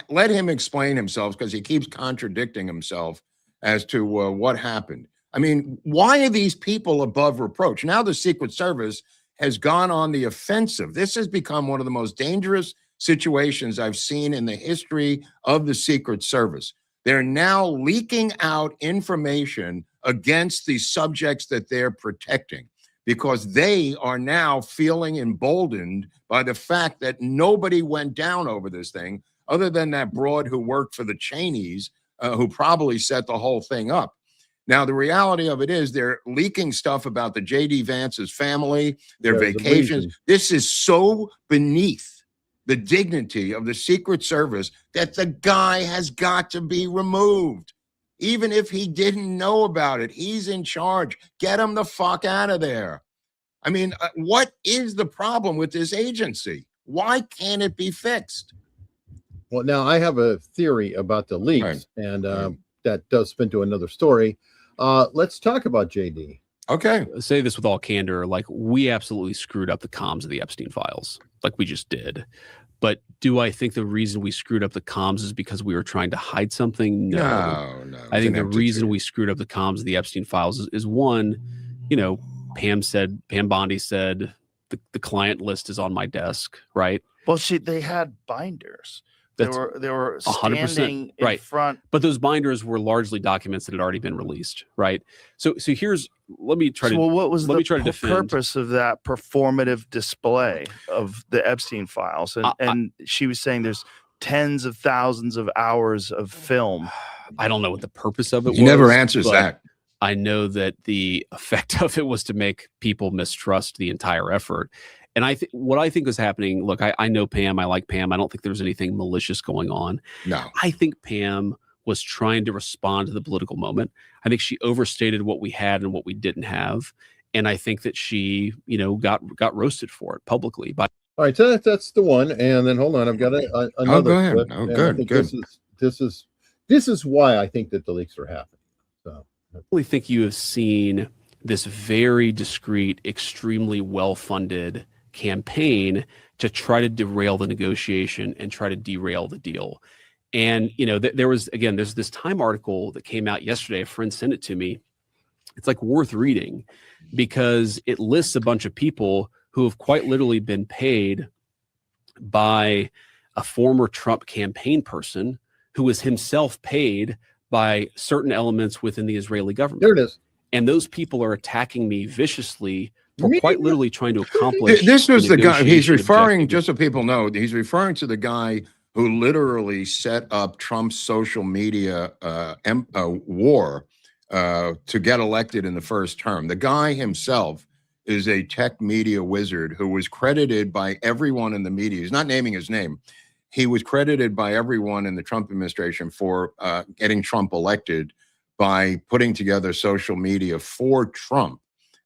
Let him explain himself, because he keeps contradicting himself as to what happened. I mean, why are these people above reproach? Now the Secret Service has gone on the offensive. This has become one of the most dangerous situations I've seen in the history of the Secret Service. They're now leaking out information against the subjects that they're protecting, because they are now feeling emboldened by the fact that nobody went down over this thing other than that broad who worked for the Cheneys, who probably set the whole thing up. Now, the reality of it is they're leaking stuff about the JD Vance's family, their vacations. This is so beneath the dignity of the Secret Service that the guy has got to be removed. Even if he didn't know about it, he's in charge. Get him the fuck out of there. I mean, what is the problem with this agency? Why can't it be fixed?
Well, now I have a theory about the leaks, and that does spin to another story. Let's talk about JD.
Okay.
I'll say this with all candor, like, we absolutely screwed up the comms of the Epstein files, like we just did. But do I think the reason we screwed up the comms is because we were trying to hide something? No. I think the reason we screwed up the comms of the Epstein files is one, Pam Bondi said the client list is on my desk, right?
Well, they had binders. They were
100%
standing in front.
But those binders were largely documents that had already been released, right? So let me try to.
Well, what was the
defend.
purpose of that performative display of the Epstein files? And she was saying there's tens of thousands of hours of film.
I don't know what the purpose of it was.
He never answers that.
I know that the effect of it was to make people mistrust the entire effort. And what I think was happening, look, I know Pam, I like Pam. I don't think there's anything malicious going on.
No.
I think Pam was trying to respond to the political moment. I think she overstated what we had and what we didn't have. And I think that she, got roasted for it publicly. All
right, so that's the one. And then hold on, I've got another.
Go ahead.
Clip,
Oh, good.
This is why I think that the leaks are happening. So
I really think you have seen this very discreet, extremely well-funded campaign to try to derail the negotiation and try to derail the deal. And, there's this Time article that came out yesterday. A friend sent it to me. It's like worth reading because it lists a bunch of people who have quite literally been paid by a former Trump campaign person who was himself paid by certain elements within the Israeli government.
There it is.
And those people are attacking me viciously for quite literally trying to accomplish.
This was the guy he's
negotiation
referring,
objective.
just so people know, he's referring to the guy who literally set up Trump's social media war to get elected in the first term. The guy himself is a tech media wizard who was credited by everyone in the media. He's not naming his name. He was credited by everyone in the Trump administration for getting Trump elected by putting together social media for Trump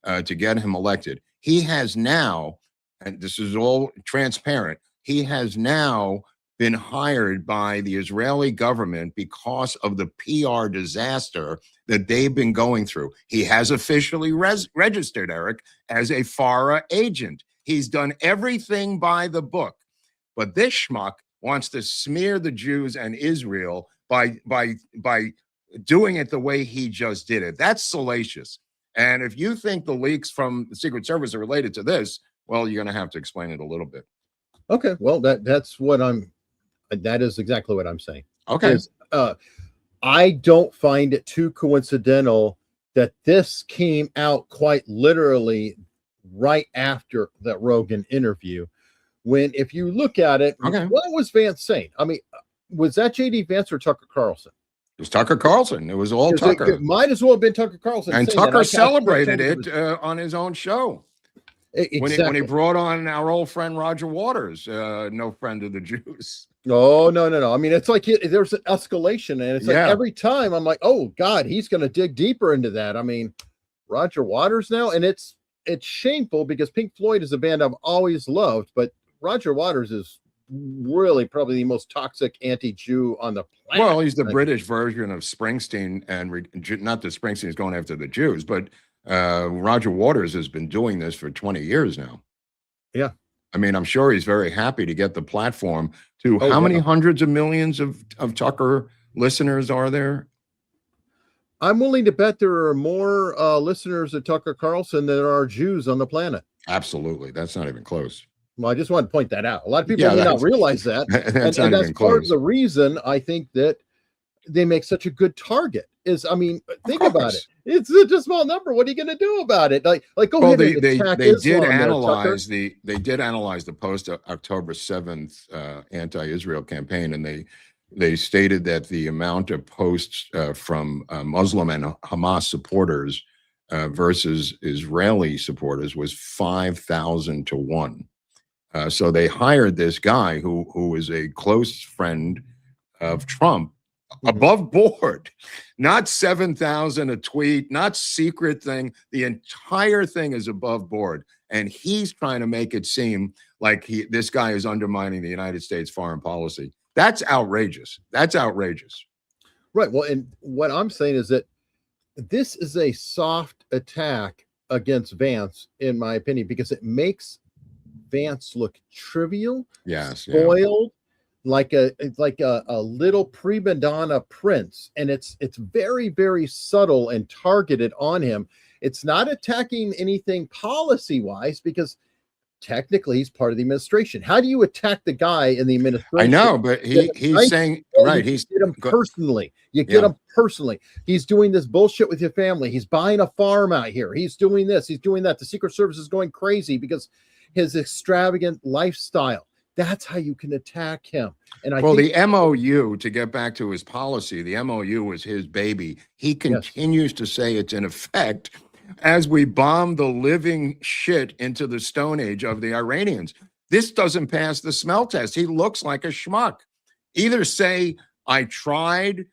to get him elected. He has now, and this is all transparent, he has now been hired by the Israeli government because of the PR disaster that they've been going through. He has officially registered, Eric, as a FARA agent. He's done everything by the book. But this schmuck wants to smear the Jews and Israel by doing it the way he just did it. That's salacious. And if you think the leaks from the Secret Service are related to this, well, you're going to have to explain it a little bit.
Okay, well, that is exactly what I'm saying.
Okay.
I don't find it too coincidental that this came out quite literally right after that Rogan interview. When, if you look at it, what was Vance saying? I mean, was that JD Vance or Tucker Carlson?
It was Tucker Carlson. It was all Tucker.
It might as well have been Tucker Carlson.
And Tucker celebrated it on his own show.
Exactly.
When he brought on our old friend Roger Waters, no friend of the Jews.
No. I mean, it's like there's an escalation, and it's like every time I'm like, oh God, he's going to dig deeper into that. I mean, Roger Waters now, and it's shameful because Pink Floyd is a band I've always loved, but Roger Waters is really probably the most toxic anti-Jew on the planet.
Well, he's the British version of Springsteen, and not that Springsteen is going after the Jews, but Roger Waters has been doing this for 20 years now.
Yeah.
I mean, I'm sure he's very happy to get the platform to how many hundreds of millions of Tucker listeners are there?
I'm willing to bet there are more listeners of Tucker Carlson than there are Jews on the planet.
Absolutely. That's not even close.
Well, I just want to point that out. A lot of people may not realize that. and that's part of the reason I think that they make such a good target is, I mean, think about it. It's such a small number. What are you going to do about it? Like go ahead and attack Islam.
They did analyze the post October 7th anti-Israel campaign, and they stated that the amount of posts from Muslim and Hamas supporters versus Israeli supporters was 5,000 to 1. So they hired this guy who is a close friend of Trump, above board, not 7,000 a tweet, not secret thing. The entire thing is above board. And he's trying to make it seem like this guy is undermining the United States foreign policy. That's outrageous. That's outrageous.
Right. Well, and what I'm saying is that this is a soft attack against Vance, in my opinion, because it makes Vance look trivial, spoiled, like a little prima donna prince, and it's very, very subtle and targeted on him. It's not attacking anything policy wise because technically he's part of the administration. How do you attack the guy in the administration?
I know, but he's saying right.
He's get him personally. You get him personally. He's doing this bullshit with your family. He's buying a farm out here. He's doing this. He's doing that. The Secret Service is going crazy because his extravagant lifestyle. That's how you can attack him. And I think
the MOU, to get back to his policy, the MOU was his baby. He continues to say it's in effect as we bomb the living shit into the Stone Age of the Iranians. This doesn't pass the smell test. He looks like a schmuck. Either say, I tried,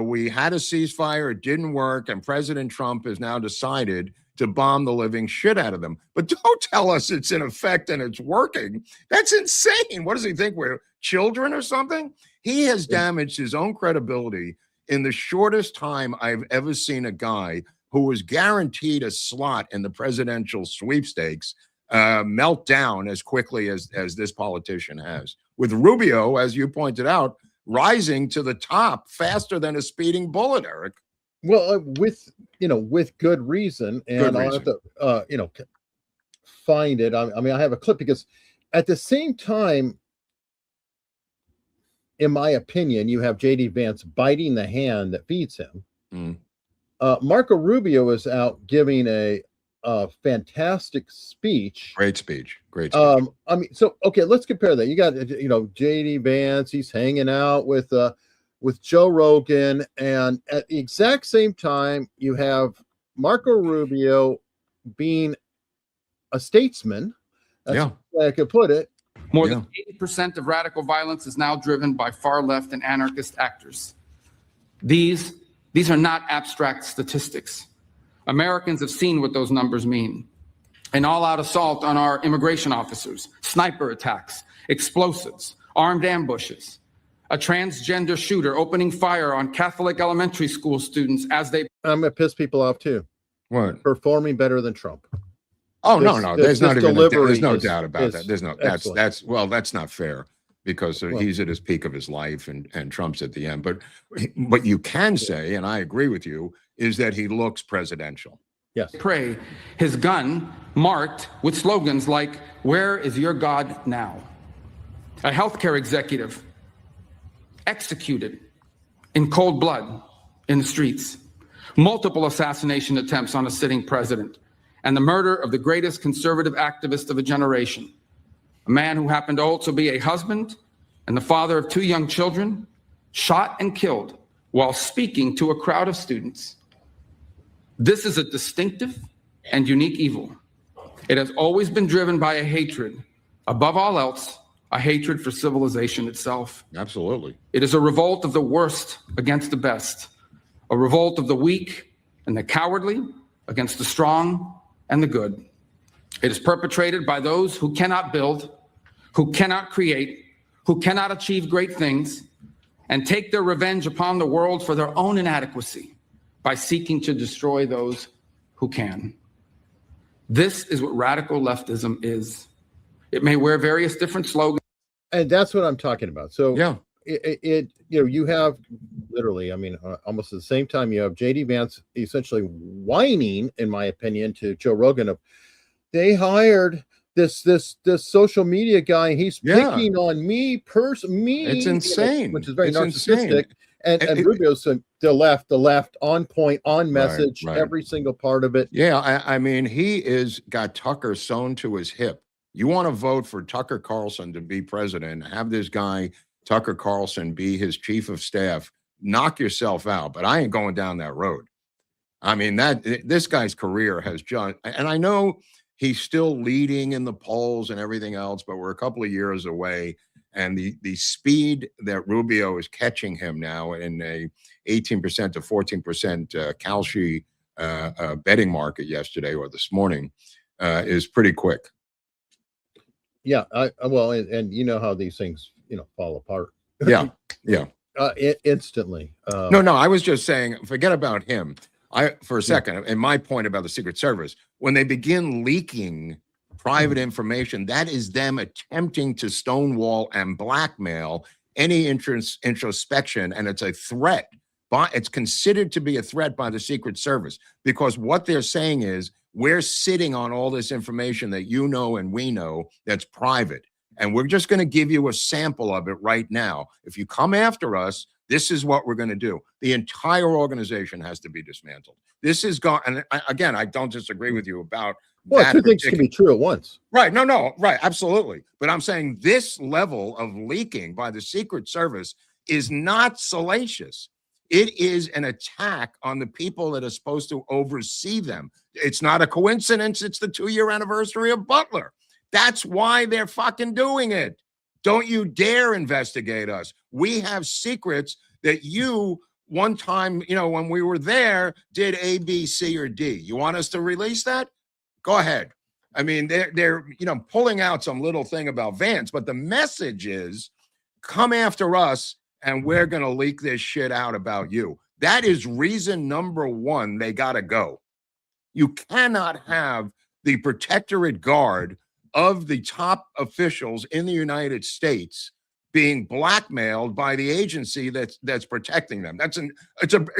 we had a ceasefire, it didn't work, and President Trump has now decided to bomb the living shit out of them. But don't tell us it's in effect and it's working. That's insane. What does he think? We're children or something? He has damaged his own credibility in the shortest time I've ever seen a guy who was guaranteed a slot in the presidential sweepstakes melt down as quickly as this politician has. With Rubio, as you pointed out, rising to the top faster than a speeding bullet, Eric.
Well, with good reason, and I'll have to, find it. I mean, I have a clip because at the same time, in my opinion, you have JD Vance biting the hand that feeds him, Marco Rubio is out giving a fantastic speech.
Great speech. Great speech.
I mean, so okay, let's compare that. You got JD Vance. He's hanging out with Joe Rogan, and at the exact same time, you have Marco Rubio being a statesman. That's the way I could put it.
More than 80% of radical violence is now driven by far left and anarchist actors. These are not abstract statistics. Americans have seen what those numbers mean. An all-out assault on our immigration officers, sniper attacks, explosives, armed ambushes, a transgender shooter opening fire on Catholic elementary school students as they...
I'm going to piss people off too.
What?
Performing better than Trump.
Oh, no. There's no doubt about that. There's no,
excellent.
that's not fair, because he's at his peak of his life and Trump's at the end. But what you can say, and I agree with you, is that he looks presidential.
Yes.
Pray, his gun marked with slogans like, "Where is your God now?" A healthcare executive executed in cold blood in the streets. Multiple assassination attempts on a sitting president, and the murder of the greatest conservative activist of a generation, a man who happened to also be a husband and the father of 2 young children, shot and killed while speaking to a crowd of students. This is a distinctive and unique evil. It has always been driven by a hatred, above all else, a hatred for civilization itself.
Absolutely.
It is a revolt of the worst against the best, a revolt of the weak and the cowardly against the strong and the good. It is perpetrated by those who cannot build, who cannot create, who cannot achieve great things, and take their revenge upon the world for their own inadequacy by seeking to destroy those who can. This is what radical leftism is. It may wear various different slogans.
And that's what I'm talking about. So
yeah,
you have literally, I mean, almost at the same time, you have JD Vance essentially whining, in my opinion, to Joe Rogan of, they hired this social media guy. He's picking on me.
It's insane.
Which is very narcissistic. And Rubio's the left on point, on message, every single part of it.
Yeah, I mean, he got Tucker sewn to his hip. You want to vote for Tucker Carlson to be president, have this guy, Tucker Carlson, be his chief of staff, knock yourself out. But I ain't going down that road. I mean, this guy's career has just, and I know he's still leading in the polls and everything else, but we're a couple of years away. And the speed that Rubio is catching him now in a 18% to 14% Kalshi betting market yesterday or this morning is pretty quick.
Yeah, and you know how these things, fall apart.
Yeah.
Instantly.
No, I was just saying, forget about him. For a second, and my point about the Secret Service, when they begin leaking private information, that is them attempting to stonewall and blackmail any introspection, and it's a threat. It's considered to be a threat by the Secret Service, because what they're saying is, we're sitting on all this information that you know and we know that's private, and we're just going to give you a sample of it right now. If you come after us, this is what we're going to do. The entire organization has to be dismantled. This is gone. And again, I don't disagree with you about that.
Two things can be true at once.
Right. No, right. Absolutely. But I'm saying this level of leaking by the Secret Service is not salacious. It is an attack on the people that are supposed to oversee them. It's not a coincidence. It's the 2-year anniversary of Butler. That's why they're fucking doing it. Don't you dare investigate us. We have secrets that you one time, when we were there, did A, B, C, or D. You want us to release that? Go ahead. I mean, they're pulling out some little thing about Vance, but the message is, come after us and we're going to leak this shit out about you. That is reason number one they got to go. You cannot have the protectorate guard of the top officials in the United States being blackmailed by the agency that's protecting them. It's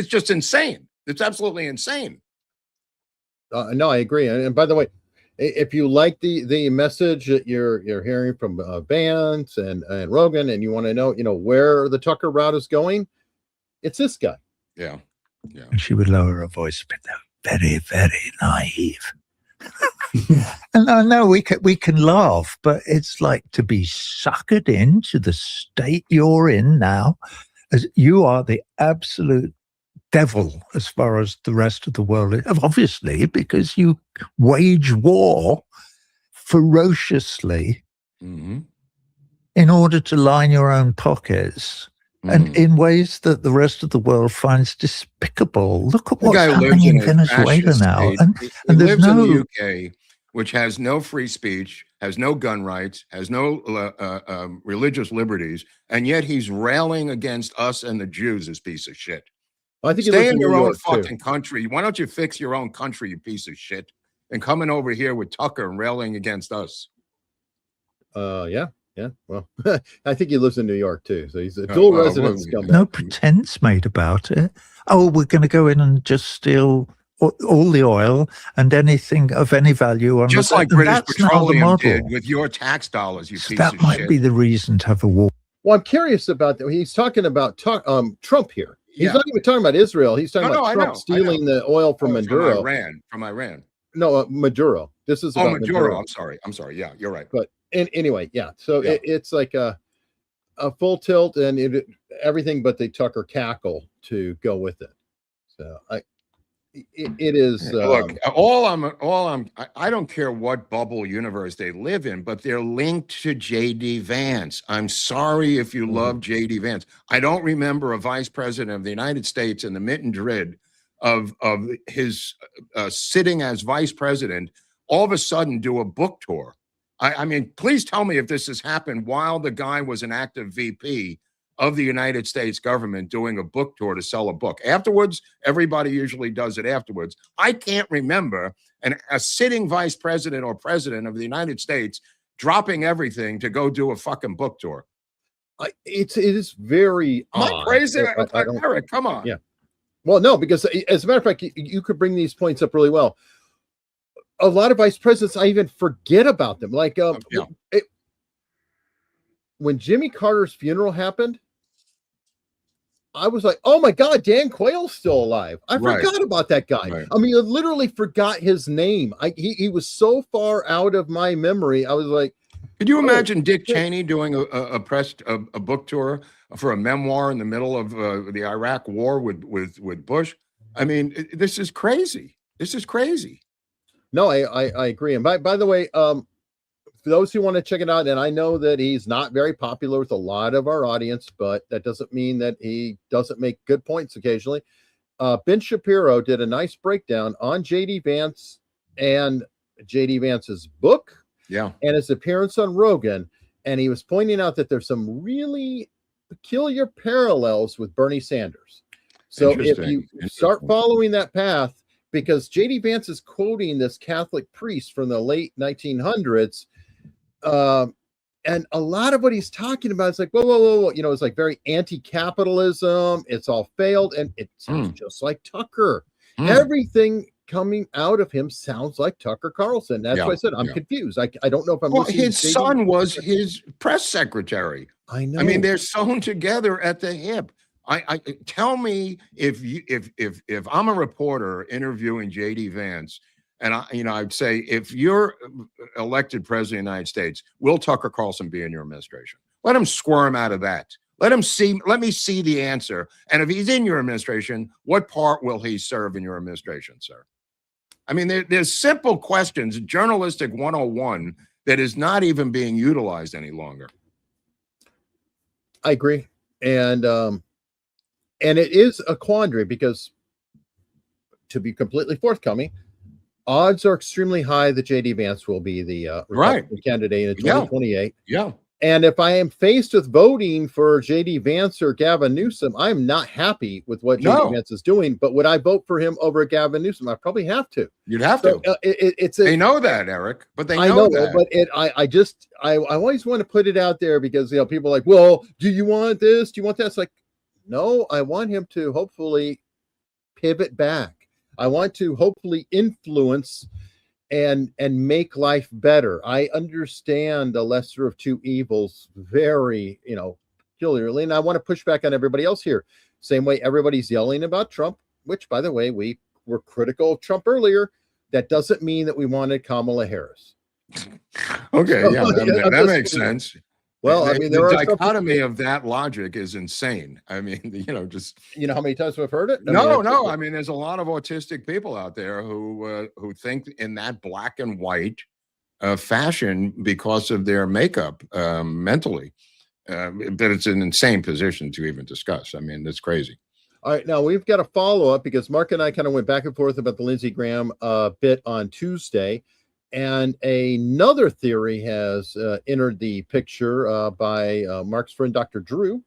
just insane. It's absolutely insane.
No, I agree. And by the way, if you like the message that you're hearing from Vance and Rogan, and you want to know, where the Tucker route is going, it's this guy.
Yeah. Yeah.
And she would lower her voice a bit. They're very, very naive. And I know we can laugh, but it's like to be suckered into the state you're in now, as you are the absolute devil as far as the rest of the world is, obviously, because you wage war ferociously in order to line your own pockets. And in ways that the rest of the world finds despicable. Look at what's happening in Venezuela now.
He lives in the UK, which has no free speech, has no gun rights, has no religious liberties, and yet he's railing against us and the Jews, this piece of shit.
I think
Stay in your own fucking country. Why don't you fix your own country, you piece of shit? And coming over here with Tucker and railing against us.
Yeah. Well, I think he lives in New York too, so he's a dual resident scumbag.
No pretense made about it. Oh, we're going to go in and just steal all the oil and anything of any value. On
just like British Petroleum did with your tax dollars, you piece of shit.
That might be the reason to have a war.
Well, I'm curious about that. He's talking about Trump here. He's not even talking about Israel. He's talking about Trump stealing the oil from Maduro.
From Iran.
No, Maduro. This is about
Maduro. I'm sorry. Yeah, you're right.
But anyway, yeah. So it's like a full tilt and everything but the Tucker cackle to go with it. So it is.
Look, I don't care what bubble universe they live in, but they're linked to JD Vance. I'm sorry if you love JD Vance. I don't remember a vice president of the United States in the mit and dread of his sitting as vice president all of a sudden do a book tour. I mean, please tell me if this has happened while the guy was an active VP of the United States government doing a book tour to sell a book. Afterwards, everybody usually does it afterwards. I can't remember a sitting vice president or president of the United States dropping everything to go do a fucking book tour.
It is very
odd. Am I crazy? Eric, come on.
Yeah. Well, no, because as a matter of fact, you could bring these points up really well. A lot of vice presidents, I even forget about them. Like when Jimmy Carter's funeral happened, I was like, oh my God, Dan Quayle's still alive. I forgot about that guy. Right. I mean, I literally forgot his name. He was so far out of my memory. I was like,
could you imagine Dick Cheney doing a book tour for a memoir in the middle of the Iraq war with Bush? I mean, this is crazy. This is crazy.
No, I agree. And by the way, for those who want to check it out, and I know that he's not very popular with a lot of our audience, but that doesn't mean that he doesn't make good points occasionally. Ben Shapiro did a nice breakdown on JD Vance and JD Vance's book and his appearance on Rogan. And he was pointing out that there's some really peculiar parallels with Bernie Sanders. So if you start following that path, because JD Vance is quoting this Catholic priest from the late 1900s. And a lot of what he's talking about is like, whoa. You know, it's like very anti-capitalism. It's all failed. And it sounds just like Tucker. Everything coming out of him sounds like Tucker Carlson. That's why I said I'm confused. I don't know if I'm
his son was his press secretary.
I know.
I mean, they're sewn together at the hip. I tell me if I'm a reporter interviewing JD Vance, and I'd say, if you're elected president of the United States, will Tucker Carlson be in your administration? Let him squirm out of that. Let me see the answer. And if he's in your administration, what part will he serve in your administration, sir? I mean, there's simple questions, journalistic 101, that is not even being utilized any longer.
I agree. And it is a quandary because, to be completely forthcoming, odds are extremely high that JD Vance will be the Republican candidate in 2028.
Yeah.
And if I am faced with voting for JD Vance or Gavin Newsom, I'm not happy with what JD Vance is doing. But would I vote for him over Gavin Newsom? I probably have to.
You'd have to. They know that, Eric, but I know that.
But I always want to put it out there because people are like, well, do you want this? Do you want that? It's like, no, I want him to hopefully pivot back. I want to hopefully influence and make life better. I understand the lesser of two evils very, peculiarly, and I want to push back on everybody else here. Same way everybody's yelling about Trump. which, by the way, we were critical of Trump earlier. That doesn't mean that we wanted Kamala Harris.
Okay,
So,
yeah, that makes sense.
Well, I mean, there are
the dichotomy of that logic is insane. I mean, just
how many times we've heard it?
I mean, there's a lot of autistic people out there who think in that black and white fashion because of their makeup mentally. That it's an insane position to even discuss. I mean, it's crazy.
All right, now we've got a follow-up because Mark and I kind of went back and forth about the Lindsey Graham bit on Tuesday, and another theory has entered the picture by Mark's friend, Dr. Drew.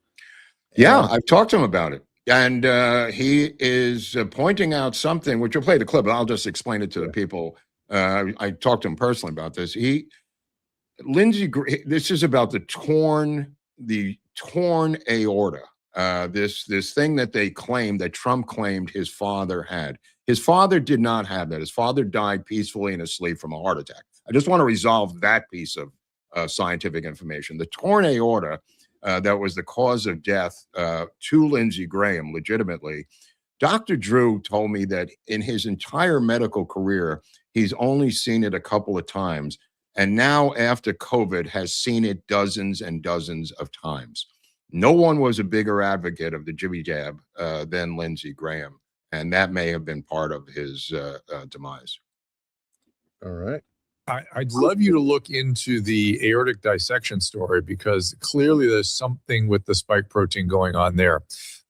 Yeah, I've talked to him about it, and he is pointing out something, which will play the clip, but I'll just explain it to the people. I talked to him personally about this. This is about the torn aorta. This thing that they claimed, that Trump claimed his father had. His father did not have that. His father died peacefully in his sleep from a heart attack. I just want to resolve that piece of scientific information. The torn aorta that was the cause of death to Lindsey Graham, legitimately. Dr. Drew told me that in his entire medical career, he's only seen it a couple of times. And now after COVID has seen it dozens and dozens of times. No one was a bigger advocate of the jibby jab than Lindsey Graham. And that may have been part of his demise.
All right.
I'd love you to look into the aortic dissection story because clearly there's something with the spike protein going on there.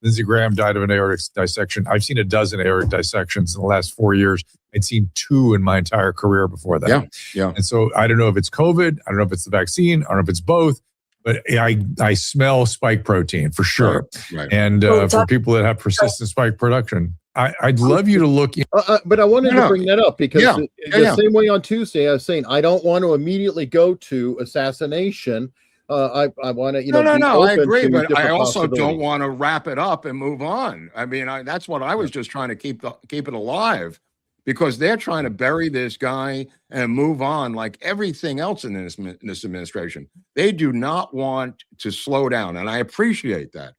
Lindsey Graham died of an aortic dissection. I've seen a dozen aortic dissections in the last 4 years. I'd seen 2 in my entire career before that.
Yeah.
And so I don't know if it's COVID. I don't know if it's the vaccine. I don't know if it's both. But I smell spike protein for sure.
Right.
And for people that have persistent spike production, I'd love you to look in.
But I wanted to bring that up because the same way on Tuesday, I was saying I don't want to immediately go to assassination. I want to,
No, I agree, but I also don't want to wrap it up and move on. I mean, that's what I was just trying to keep it alive. Because they're trying to bury this guy and move on like everything else in this administration. They do not want to slow down, and I appreciate that.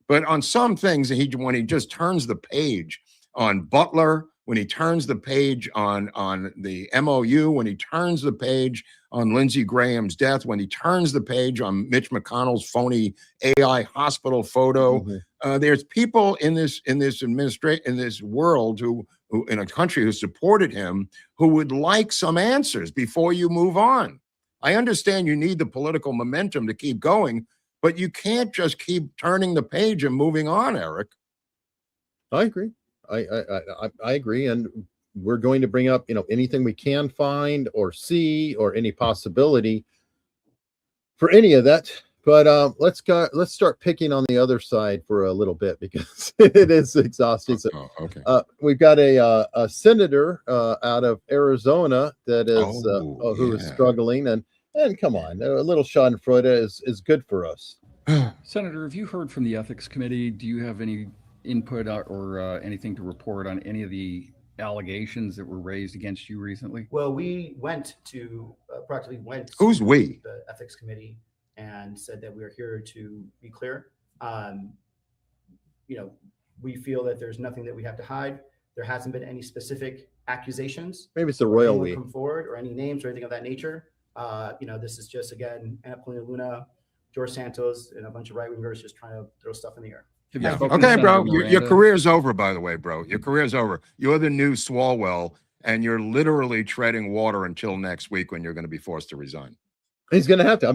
But on some things, when he just turns the page on Butler, when he turns the page on the MOU, when he turns the page on Lindsey Graham's death, when he turns the page on Mitch McConnell's phony AI hospital photo, there's people in this world who in a country who supported him, who would like some answers before you move on. I understand you need the political momentum to keep going, but you can't just keep turning the page and moving on, Eric.
I agree. I agree. And we're going to bring up, anything we can find or see or any possibility for any of that. But let's start picking on the other side for a little bit because it is exhausting. So,
okay.
We've got a senator out of Arizona that is who is struggling, and come on, a little Schadenfreude is good for us.
Senator, have you heard from the ethics committee? Do you have any input or anything to report on any of the allegations that were raised against you recently?
Well, we went to
Who's we?
The ethics committee and said that we are here to be clear. We feel that there's nothing that we have to hide. There hasn't been any specific accusations.
Maybe it's the royal we
come forward or any names or anything of that nature. This is just again Anna Paulina Luna, George Santos, and a bunch of right wingers just trying to throw stuff in the air.
Yeah. Okay, bro. Your career's over, by the way, bro. Your career's over. You're the new Swalwell, and you're literally treading water until next week when you're going to be forced to resign.
He's going to have to.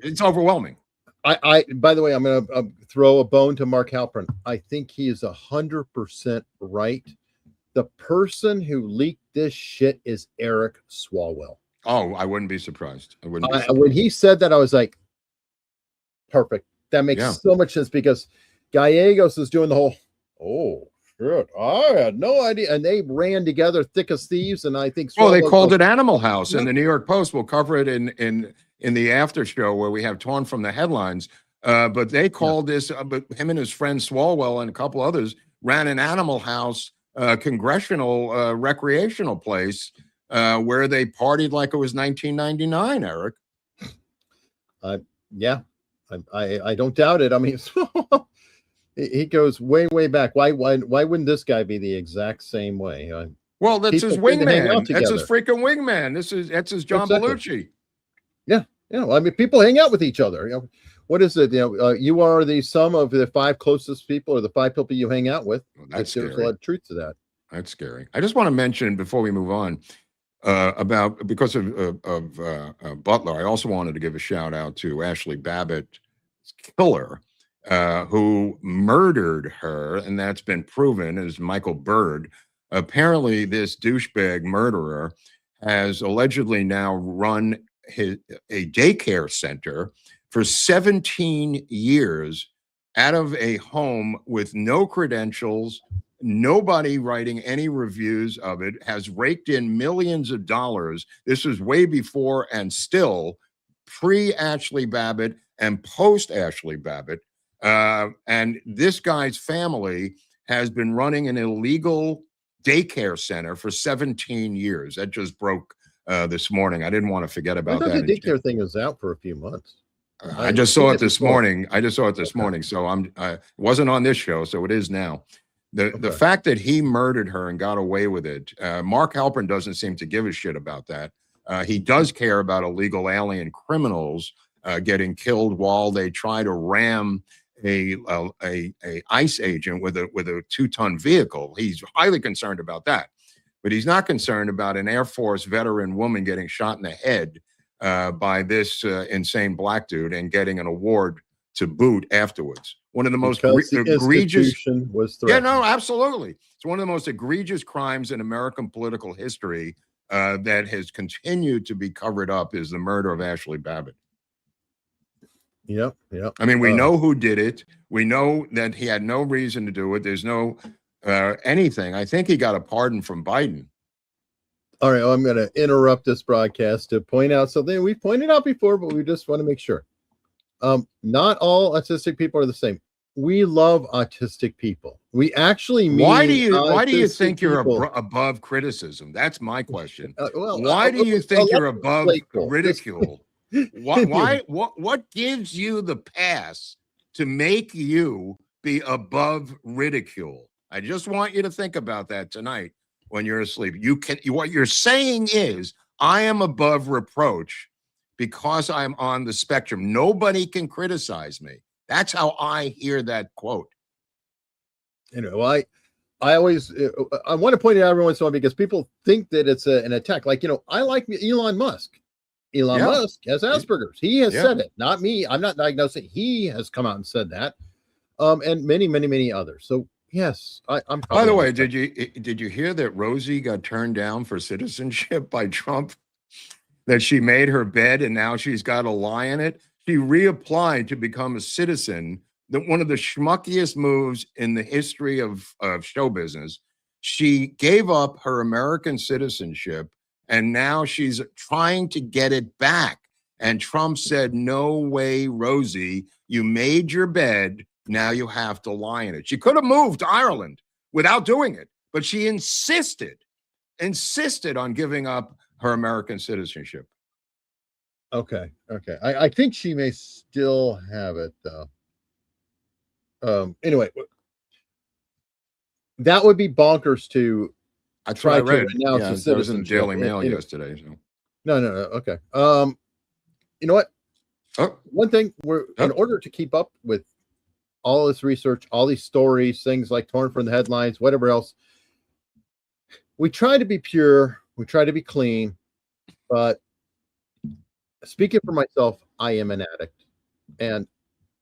It's overwhelming.
By the way, I'm going to throw a bone to Mark Halperin. I think he is 100% right. The person who leaked this shit is Eric Swalwell.
Oh, I wouldn't be surprised.
When he said that, I was like, perfect. That makes so much sense because Gallegos is doing the whole, shit, I had no idea. And they ran together thick as thieves. And I think
they called it Animal House, and the New York Post will cover it in the after show where we have torn from the headlines. But they called this, but him and his friend Swalwell and a couple others ran an Animal House congressional recreational place where they partied like it was 1999, Eric.
I don't doubt it. I mean, He goes way, way back. Why wouldn't this guy be the exact same way?
Well, that's his
People tend to hang out
wingman. That's his
together.
freaking wingman. That's his John
Exactly.
Belushi.
Yeah. Well, I mean, people hang out with each other. What is it? You are the sum of the 5 closest people or the 5 people you hang out with.
Well, that's
There's a
scary.
lot of truth to that.
That's scary. I just want to mention before we move on because of Butler. I also wanted to give a shout out to Ashley Babbitt's killer, who murdered her, and that's been proven as Michael Bird. Apparently, this douchebag murderer has allegedly now run a daycare center for 17 years out of a home with no credentials, nobody writing any reviews of it, has raked in millions of dollars. This was way before and still pre-Ashley Babbitt and post-Ashley Babbitt. And this guy's family has been running an illegal daycare center for 17 years. That just broke this morning. I didn't want to forget about
I thought
that.
the daycare thing was out for a few months.
I just saw it this morning. So I wasn't on this show, so it is now. The fact that he murdered her and got away with it, Mark Halpern doesn't seem to give a shit about that. He does care about illegal alien criminals getting killed while they try to ram a ICE agent with a 2-ton vehicle. He's highly concerned about that, but he's not concerned about an Air Force veteran woman getting shot in the head by this insane black dude and getting an award to boot afterwards. One of the most egregious
was
yeah, no, absolutely. It's one of the most egregious crimes in American political history that has continued to be covered up is the murder of Ashley Babbitt.
Yep.
I mean, we know who did it. We know that he had no reason to do it. There's no anything. I think he got a pardon from Biden.
All right, I'm going to interrupt this broadcast to point out something we pointed out before, but we just want to make sure. Not all autistic people are the same. We love autistic people. We actually mean
Why do you think you're
people.
above criticism? That's my question.
Well,
why do you think you're above
Playful.
ridicule? What gives you the pass to make you be above ridicule? I just want you to think about that tonight when you're asleep. What you're saying is, I am above reproach because I'm on the spectrum. Nobody can criticize me. That's how I hear that quote.
I always I want to point it out every once in a while because people think that it's an attack. Like, I like Elon Musk. Elon Musk has Asperger's. He has said it, not me. I'm not diagnosing. He has come out and said that, and many, many, many others. So yes, I'm.
By the way, did you hear that Rosie got turned down for citizenship by Trump? That she made her bed and now she's got to lie in it. She reapplied to become a citizen. That one of the schmuckiest moves in the history of show business. She gave up her American citizenship and now she's trying to get it back. And Trump said, "No way, Rosie. You made your bed. Now you have to lie in it." She could have moved to Ireland without doing it, but she insisted on giving up her American citizenship.
Okay. I think she may still have it though. Anyway, that would be bonkers to try to announce a citizenship.
That was in the Daily Mail yesterday. So.
No. Okay. You know what? One thing in order to keep up with all this research, all these stories, things like torn from the headlines, whatever else, we try to be pure, we try to be clean, but speaking for myself, I am an addict and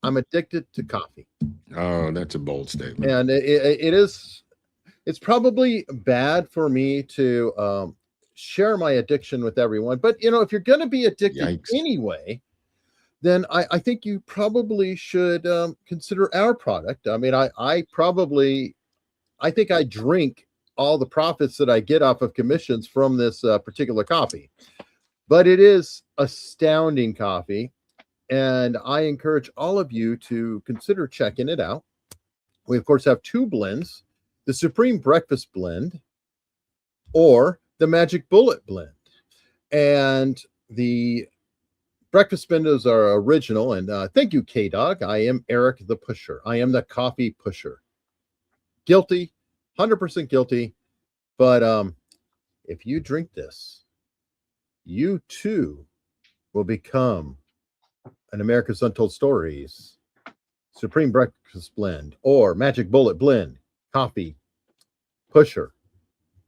I'm addicted to coffee.
Oh, that's a bold statement.
And it's probably bad for me to share my addiction with everyone. But, if you're going to be addicted anyway, then I think you probably should consider our product. I mean, I think I drink all the profits that I get off of commissions from this particular coffee. But it is astounding coffee. And I encourage all of you to consider checking it out. We, of course, have 2 blends, the Supreme Breakfast Blend or the Magic Bullet Blend. And the Breakfast Bindos are original, and thank you, K-Dog. I am Eric the Pusher. I am the coffee pusher. Guilty, 100% guilty. But if you drink this, you too will become an America's Untold Stories Supreme Breakfast Blend or Magic Bullet Blend coffee pusher.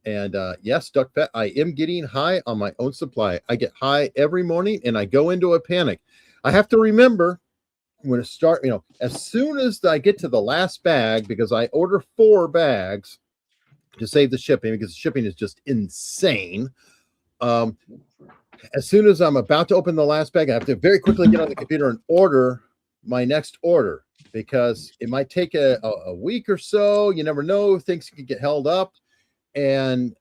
And yes, Duck Pet, I am getting high on my own supply. I get high every morning and I go into a panic. I have to remember when it start, as soon as I get to the last bag, because I order 4 bags to save the shipping, because the shipping is just insane. As soon as I'm about to open the last bag, I have to very quickly get on the computer and order my next order, because it might take a week or so. You never know. Things can get held up. And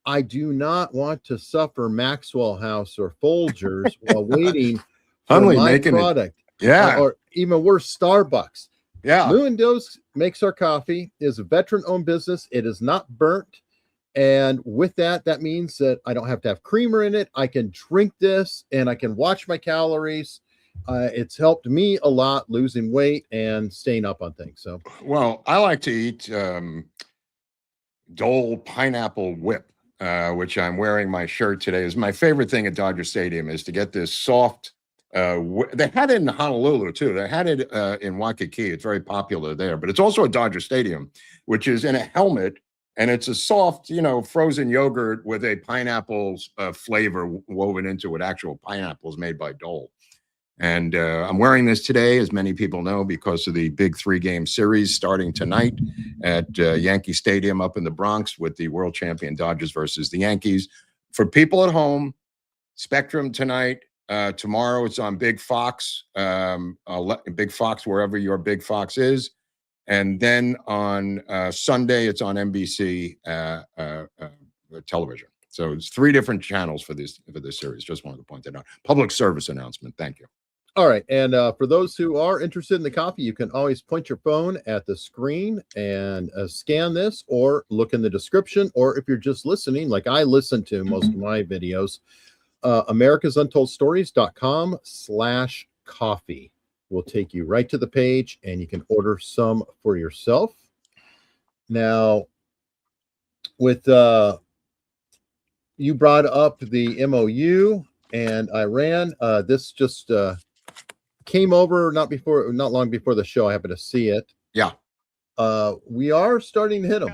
I do not want to suffer Maxwell House or Folgers while waiting for my product. Or even worse, Starbucks.
Yeah.
Lou and Doe's makes our coffee. It is a veteran-owned business. It is not burnt. And with that, that means that I don't have to have creamer in it. I can drink this and I can watch my calories. It's helped me a lot losing weight and staying up on things. So,
well, I like to eat Dole Pineapple Whip, which I'm wearing my shirt today. Is my favorite thing at Dodger Stadium is to get this soft. They had it in Honolulu too. They had it in Waikiki. It's very popular there, but it's also at Dodger Stadium, which is in a helmet, and it's a soft, frozen yogurt with a pineapple flavor woven into it. Actual pineapples made by Dole. And I'm wearing this today, as many people know, because of the big 3-game series starting tonight at Yankee Stadium up in the Bronx with the world champion Dodgers versus the Yankees. For people at home, Spectrum tonight. Tomorrow it's on Big Fox, Big Fox, wherever your Big Fox is. And then on Sunday, it's on NBC television. So it's 3 different channels for this series. Just wanted to point that out. Public service announcement. Thank you.
All right. And for those who are interested in the coffee, you can always point your phone at the screen and scan this, or look in the description. Or if you're just listening, like I listen to most of my videos, americasuntoldstories.com/coffee will take you right to the page, and you can order some for yourself. Now, with you brought up the MOU and Iran. This just came over not long before the show. I happened to see it.
Yeah.
We are starting to hit them.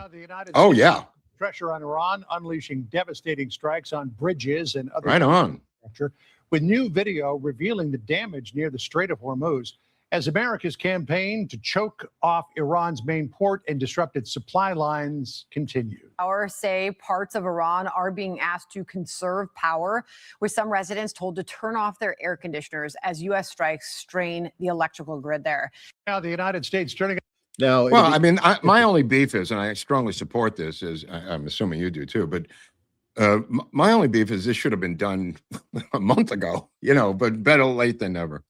Oh, yeah.
Pressure on Iran, unleashing devastating strikes on bridges and other infrastructure, with new video revealing the damage near the Strait of Hormuz as America's campaign to choke off Iran's main port and disrupt its supply lines continues.
Our say parts of Iran are being asked to conserve power, with some residents told to turn off their air conditioners as U.S. strikes strain the electrical grid there.
Now, the United States turning.
Now,
well, I mean, my only beef is, and I strongly support this, is I'm assuming you do too, but my only beef is this should have been done a month ago, but better late than never.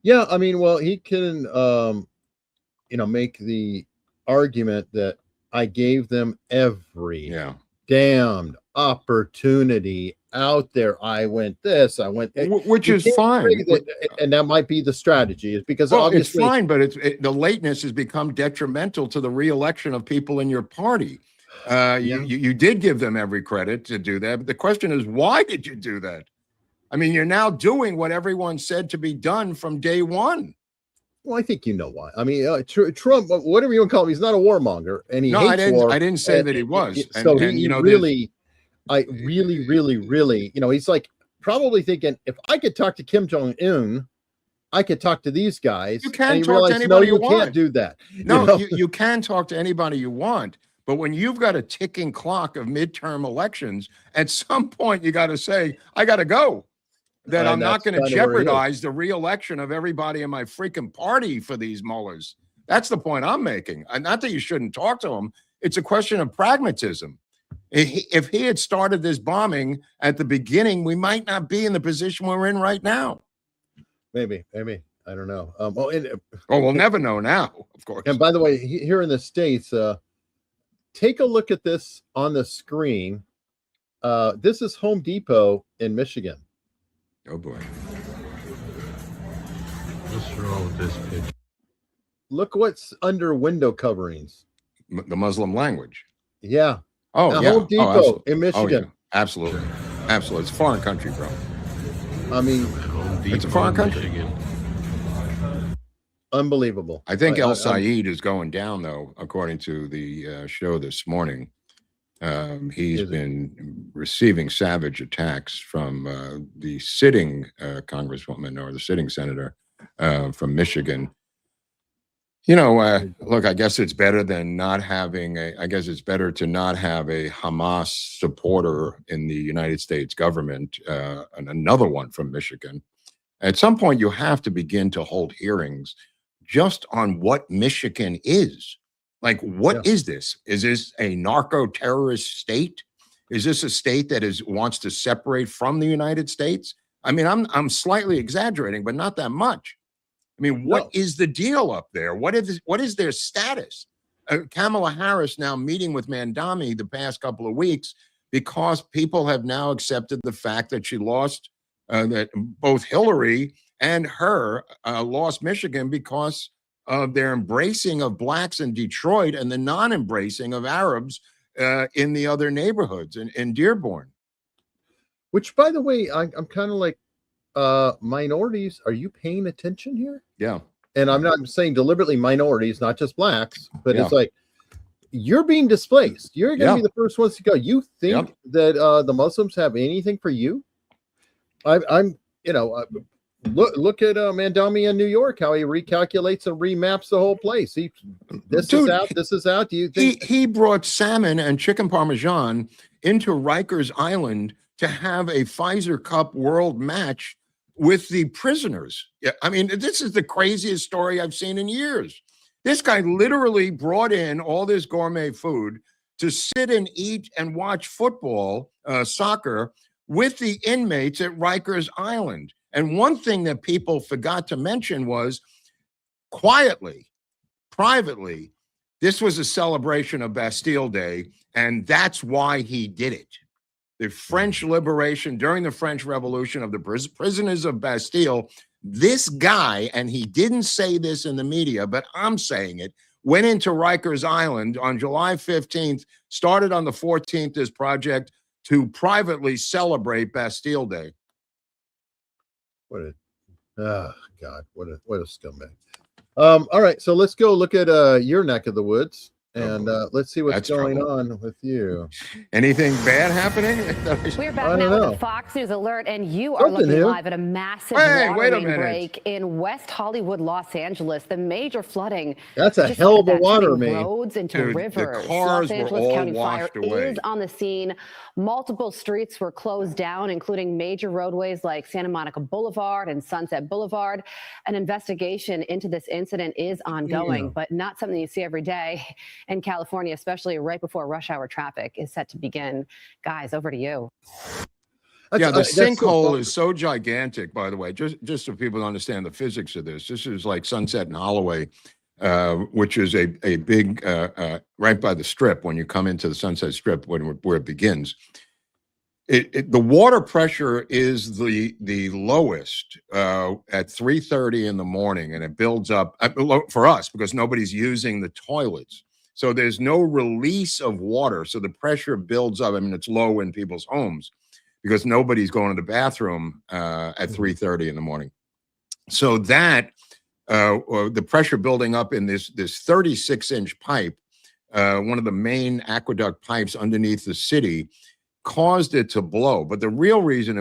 Yeah, I mean, well, he can, make the argument that I gave them every damned opportunity out there. I went this, I went,
which is fine,
and that might be the strategy, is because
obviously it's fine, but the lateness has become detrimental to the reelection of people in your party. You did give them every credit to do that, but the question is, why did you do that? I mean, you're now doing what everyone said to be done from day one.
Well, I think you know why. I mean, Trump, whatever you want to call him, he's not a warmonger, and he hates war.
I didn't say that he was.
So he really, he's like probably thinking, if I could talk to Kim Jong-un, I could talk to these guys.
You can't talk to anybody you want.
No, you can't do that.
No, you can talk to anybody you want. But when you've got a ticking clock of midterm elections, at some point you got to say, I got to go. That I'm not going to jeopardize the reelection of everybody in my freaking party for these mullahs. That's the point I'm making. Not that you shouldn't talk to them. It's a question of pragmatism. If he had started this bombing at the beginning, we might not be in the position we're in right now.
Maybe. I don't know.
We'll never know now, of course.
And by the way, here in the States, take a look at this on the screen. This is Home Depot in Michigan.
Oh boy. What's wrong with this picture?
Look what's under window coverings.
The Muslim language.
Yeah.
Oh,
Now,
yeah.
Home Depot
absolutely.
in Michigan.
Oh, yeah. Absolutely. Absolutely. It's a foreign country, bro.
I mean,
It's a foreign country.
Unbelievable.
I think El Said is going down, though, according to the show this morning. He's been receiving savage attacks from the sitting congresswoman or the sitting senator from Michigan. You know, look, I guess it's better than not having I guess it's better to not have a Hamas supporter in the United States government, and another one from Michigan. At some point, you have to begin to hold hearings just on what Michigan is. Like, what is this? Is this a narco-terrorist state? Is this a state that wants to separate from the United States? I mean, I'm slightly exaggerating, but not that much. I mean, what is the deal up there? What is their status? Kamala Harris now meeting with Mandami the past couple of weeks because people have now accepted the fact that she lost, that both Hillary and her lost Michigan because of their embracing of blacks in Detroit and the non-embracing of Arabs in the other neighborhoods in Dearborn.
Which, by the way, I'm kind of like, minorities, are you paying attention here?
Yeah.
And I'm not saying deliberately minorities, not just blacks, but it's like, you're being displaced. You're going to be the first ones to go. You think that the Muslims have anything for you? I'm you know, look at Mandami in New York, how he recalculates and remaps the whole place. This is out. Do you think
he brought salmon and chicken parmesan into Rikers Island to have a Pfizer Cup World match with the prisoners? Yeah, I mean, this is the craziest story I've seen in years. This guy literally brought in all this gourmet food to sit and eat and watch football, soccer, with the inmates at Rikers Island. And one thing that people forgot to mention was, quietly, privately, this was a celebration of Bastille Day, and that's why he did it. The French liberation during the French Revolution of the prisoners of Bastille, this guy, and he didn't say this in the media, but I'm saying it, went into Rikers Island on July 15th, started on the 14th, this project to privately celebrate Bastille Day.
what a scumbag. All right, so let's go look at your neck of the woods. And let's see what's going on with you.
Anything bad happening?
We're back now with a Fox News alert, and you are looking live at a massive water main break in West Hollywood, Los Angeles. The major flooding.
That's a hell of a water main.
Roads into rivers.
The cars
Los Angeles
were all
County
washed
Fire
away.
is on the scene. Multiple streets were closed down, including major roadways like Santa Monica Boulevard and Sunset Boulevard. An investigation into this incident is ongoing, but not something you see every day in California, especially right before rush hour traffic is set to begin. Guys, over to you.
The sinkhole is so gigantic, by the way, just so people understand the physics of this. This is like Sunset and Holloway, which is a big, right by the Strip, when you come into the Sunset Strip, where it begins. The water pressure is the lowest at 3:30 in the morning, and it builds up for us because nobody's using the toilets. So there's no release of water. So the pressure builds up. I mean, it's low in people's homes because nobody's going to the bathroom at 3:30 in the morning. So that the pressure building up in this 36-inch pipe, one of the main aqueduct pipes underneath the city, caused it to blow. But the real reason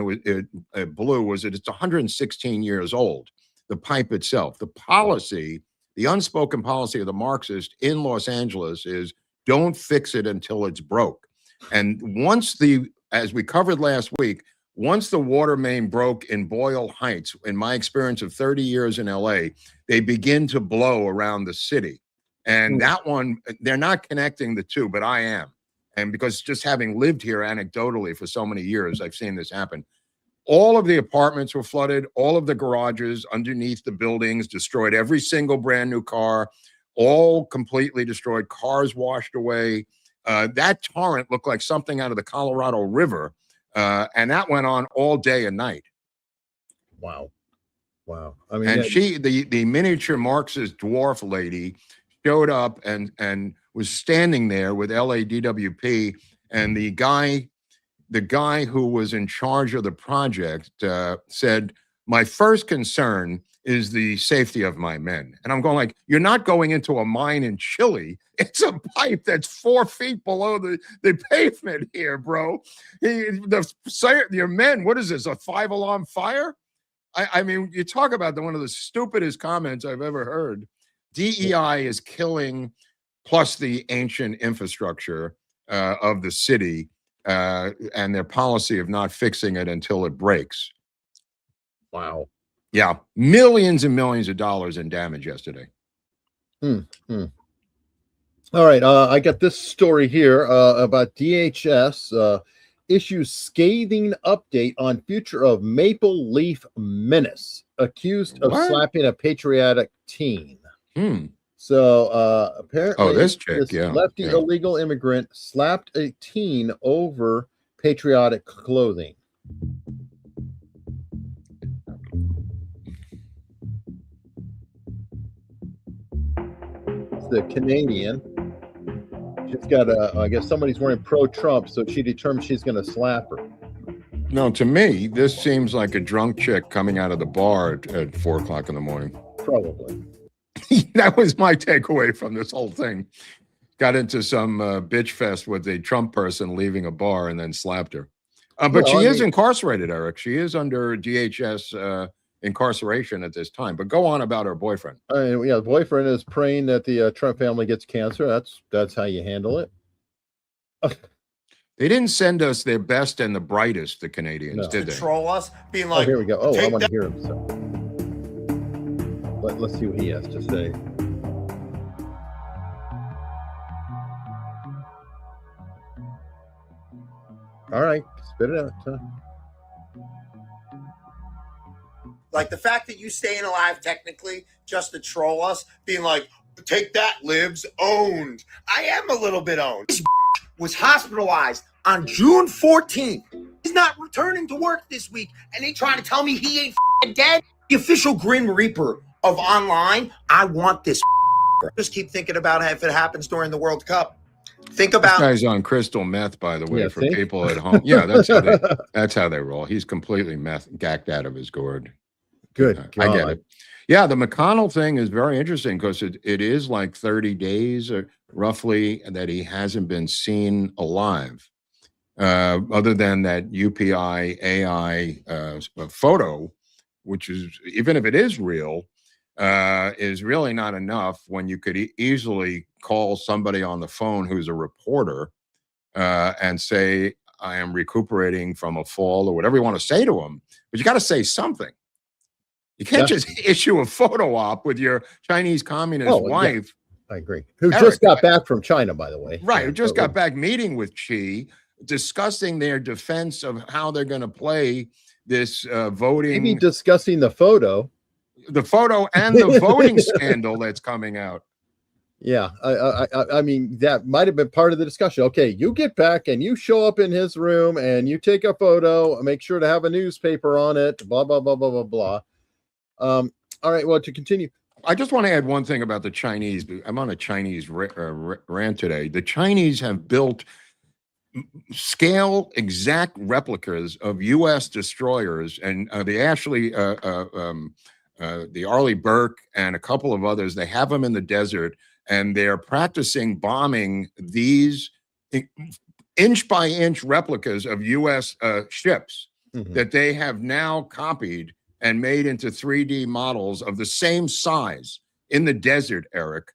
it blew was that it's 116 years old, the pipe itself. The policy, the unspoken policy of the Marxist in Los Angeles is don't fix it until it's broke. And as we covered last week, once the water main broke in Boyle Heights, in my experience of 30 years in LA, they begin to blow around the city. And that one, they're not connecting the two, but I am. And because just having lived here anecdotally for so many years, I've seen this happen. All of the apartments were flooded, all of the garages underneath the buildings destroyed, every single brand new car, all completely destroyed, cars washed away. That torrent looked like something out of the Colorado River, and that went on all day and night.
Wow. Wow. I mean,
And she, the miniature Marxist dwarf lady, showed up and was standing there with LADWP, and the guy who was in charge of the project said, "My first concern is the safety of my men." And I'm going like, you're not going into a mine in Chile. It's a pipe that's 4 feet below the pavement here, bro. Your men, what is this, a 5-alarm fire? I mean, you talk about one of the stupidest comments I've ever heard. DEI is killing, plus the ancient infrastructure of the city and their policy of not fixing it until it breaks.
Wow.
Yeah, millions and millions of dollars in damage yesterday.
All right, I got this story here about DHS issues scathing update on future of Maple Leaf Menace, accused of slapping a patriotic teen. So apparently,
this chick,
lefty illegal immigrant slapped a teen over patriotic clothing. The Canadian. She's got I guess somebody's wearing pro-Trump, so she determined she's going to slap her.
No, to me, this seems like a drunk chick coming out of the bar at 4 o'clock in the morning.
Probably.
That was my takeaway from this whole thing. Got into some bitch fest with a Trump person leaving a bar and then slapped her. But she is incarcerated, Eric. She is under DHS incarceration at this time. But go on about her boyfriend.
The boyfriend is praying that the Trump family gets cancer. That's how you handle it.
They didn't send us their best and the brightest, the Canadians, did they?
Troll us, being like,
here we go. I want to hear him. So let's see what he has to say. All right, spit it out.
like the fact that you staying alive technically just to troll us, being like, take that, libs, owned. I am a little bit owned. This was hospitalized on June 14th. He's not returning to work this week, and they trying to tell me he ain't dead. The official Grim Reaper of online. I want this. Just keep thinking about if it happens during the World Cup. Think about.
This guy's on crystal meth, by the way, for people at home. Yeah, that's how they roll. He's completely gacked out of his gourd.
Good.
I get it. Yeah, the McConnell thing is very interesting because it is like 30 days roughly that he hasn't been seen alive, other than that UPI AI photo, which is, even if it is real, is really not enough when you could easily call somebody on the phone who's a reporter and say, I am recuperating from a fall or whatever you want to say to them. But you got to say something. You can't just issue a photo op with your Chinese communist wife.
Yeah, I agree. Who just got back from China, by the way.
Right. Who just got back meeting with Xi, discussing their defense of how they're going to play this voting.
Maybe discussing the photo.
The photo and the voting scandal that's coming out.
Yeah, I mean, that might have been part of the discussion. Okay, you get back and you show up in his room and you take a photo, make sure to have a newspaper on it, blah, blah, blah, blah, blah, blah. All right, well, to continue.
I just want to add one thing about the Chinese. I'm on a Chinese rant today. The Chinese have built scale exact replicas of U.S. destroyers, and the Arleigh Burke and a couple of others. They have them in the desert, and they're practicing bombing these inch by inch replicas of U.S. ships that they have now copied and made into 3D models of the same size in the desert, Eric.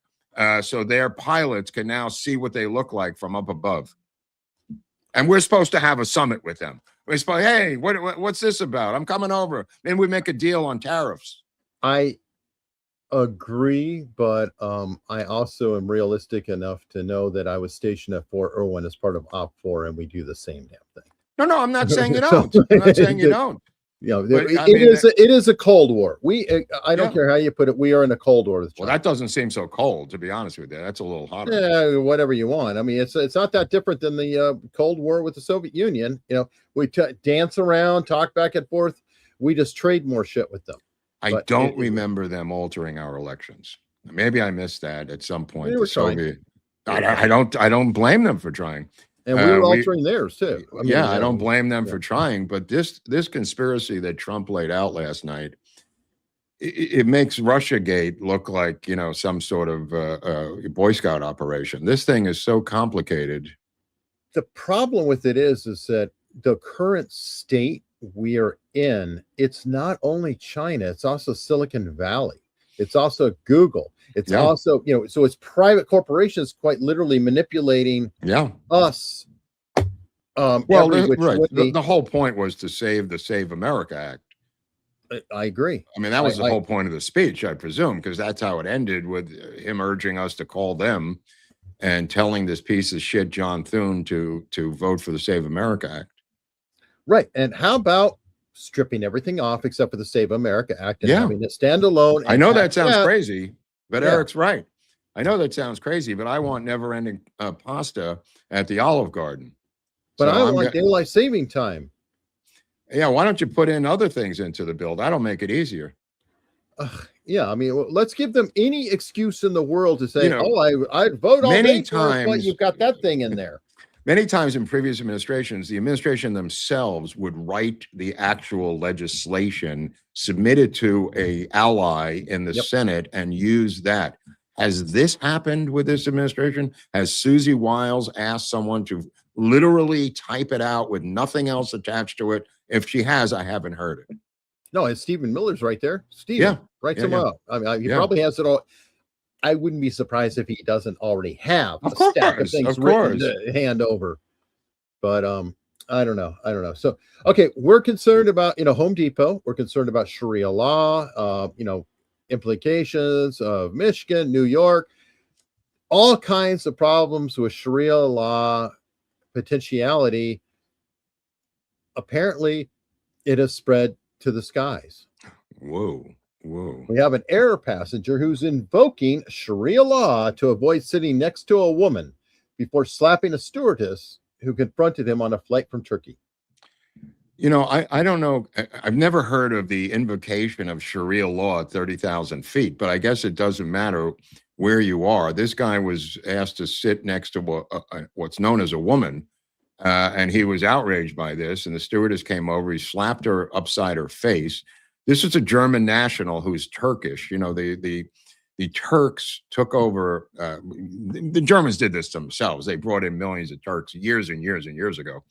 So their pilots can now see what they look like from up above. And we're supposed to have a summit with them. We're supposed, hey, what's this about? I'm coming over. Maybe we make a deal on tariffs.
I agree, but I also am realistic enough to know that I was stationed at Fort Irwin as part of Op 4, and we do the same damn thing.
No, I'm not saying you don't. I'm not saying you don't.
You know, it is a Cold War. I don't care how you put it. We are in a Cold War with China.
Well, that doesn't seem so cold, to be honest with you. That's a little hotter.
Yeah, whatever you want. I mean, it's not that different than the Cold War with the Soviet Union. You know, we dance around, talk back and forth. We just trade more shit with them. But
don't remember them altering our elections. Maybe I missed that at some point.
They
The
were trying.
Soviet. I don't blame them for trying.
And we were altering theirs too. I mean,
I don't blame them for trying. But this conspiracy that Trump laid out last night, it makes Russiagate look like, you know, some sort of Boy Scout operation. This thing is so complicated.
The problem with it is that the current state we are in, it's not only China, it's also Silicon Valley. It's also Google. It's also, you know, so it's private corporations quite literally manipulating us.
Well, the whole point was to save the Save America Act.
I agree.
I mean, that was the whole point of the speech, I presume, because that's how it ended, with him urging us to call them and telling this piece of shit John Thune to vote for the Save America Act.
Right. And how about stripping everything off except for the Save America Act and having it stand alone?
I know that sounds crazy, but Eric's right. I know that sounds crazy, but I want never-ending pasta at the Olive Garden.
But I want daylight saving time.
Yeah, why don't you put in other things into the bill? That'll make it easier.
Yeah, I mean, let's give them any excuse in the world to say, you know, I'd vote all day for it, but you've got that thing in there.
Many times in previous administrations, the administration themselves would write the actual legislation, submit it to an ally in the Senate, and use that. Has this happened with this administration? Has Susie Wiles asked someone to literally type it out with nothing else attached to it? If she has, I haven't heard it.
No, and Stephen Miller's right there. Stephen, write some up. I mean, he probably has it all. I wouldn't be surprised if he doesn't already have a stack of things written to hand over. But I don't know. So, okay, we're concerned about, you know, Home Depot. We're concerned about Sharia law, you know, implications of Michigan, New York, all kinds of problems with Sharia law potentiality. Apparently, it has spread to the skies.
Whoa.
We have an air passenger who's invoking Sharia law to avoid sitting next to a woman before slapping a stewardess who confronted him on a flight from Turkey.
You know, I don't know. I've never heard of the invocation of Sharia law at 30,000 feet, but I guess it doesn't matter where you are. This guy was asked to sit next to what's known as a woman, and he was outraged by this, and the stewardess came over. He slapped her upside her face. This is a German national who's Turkish. You know, the Turks took over. The Germans did this themselves. They brought in millions of Turks years and years and years ago.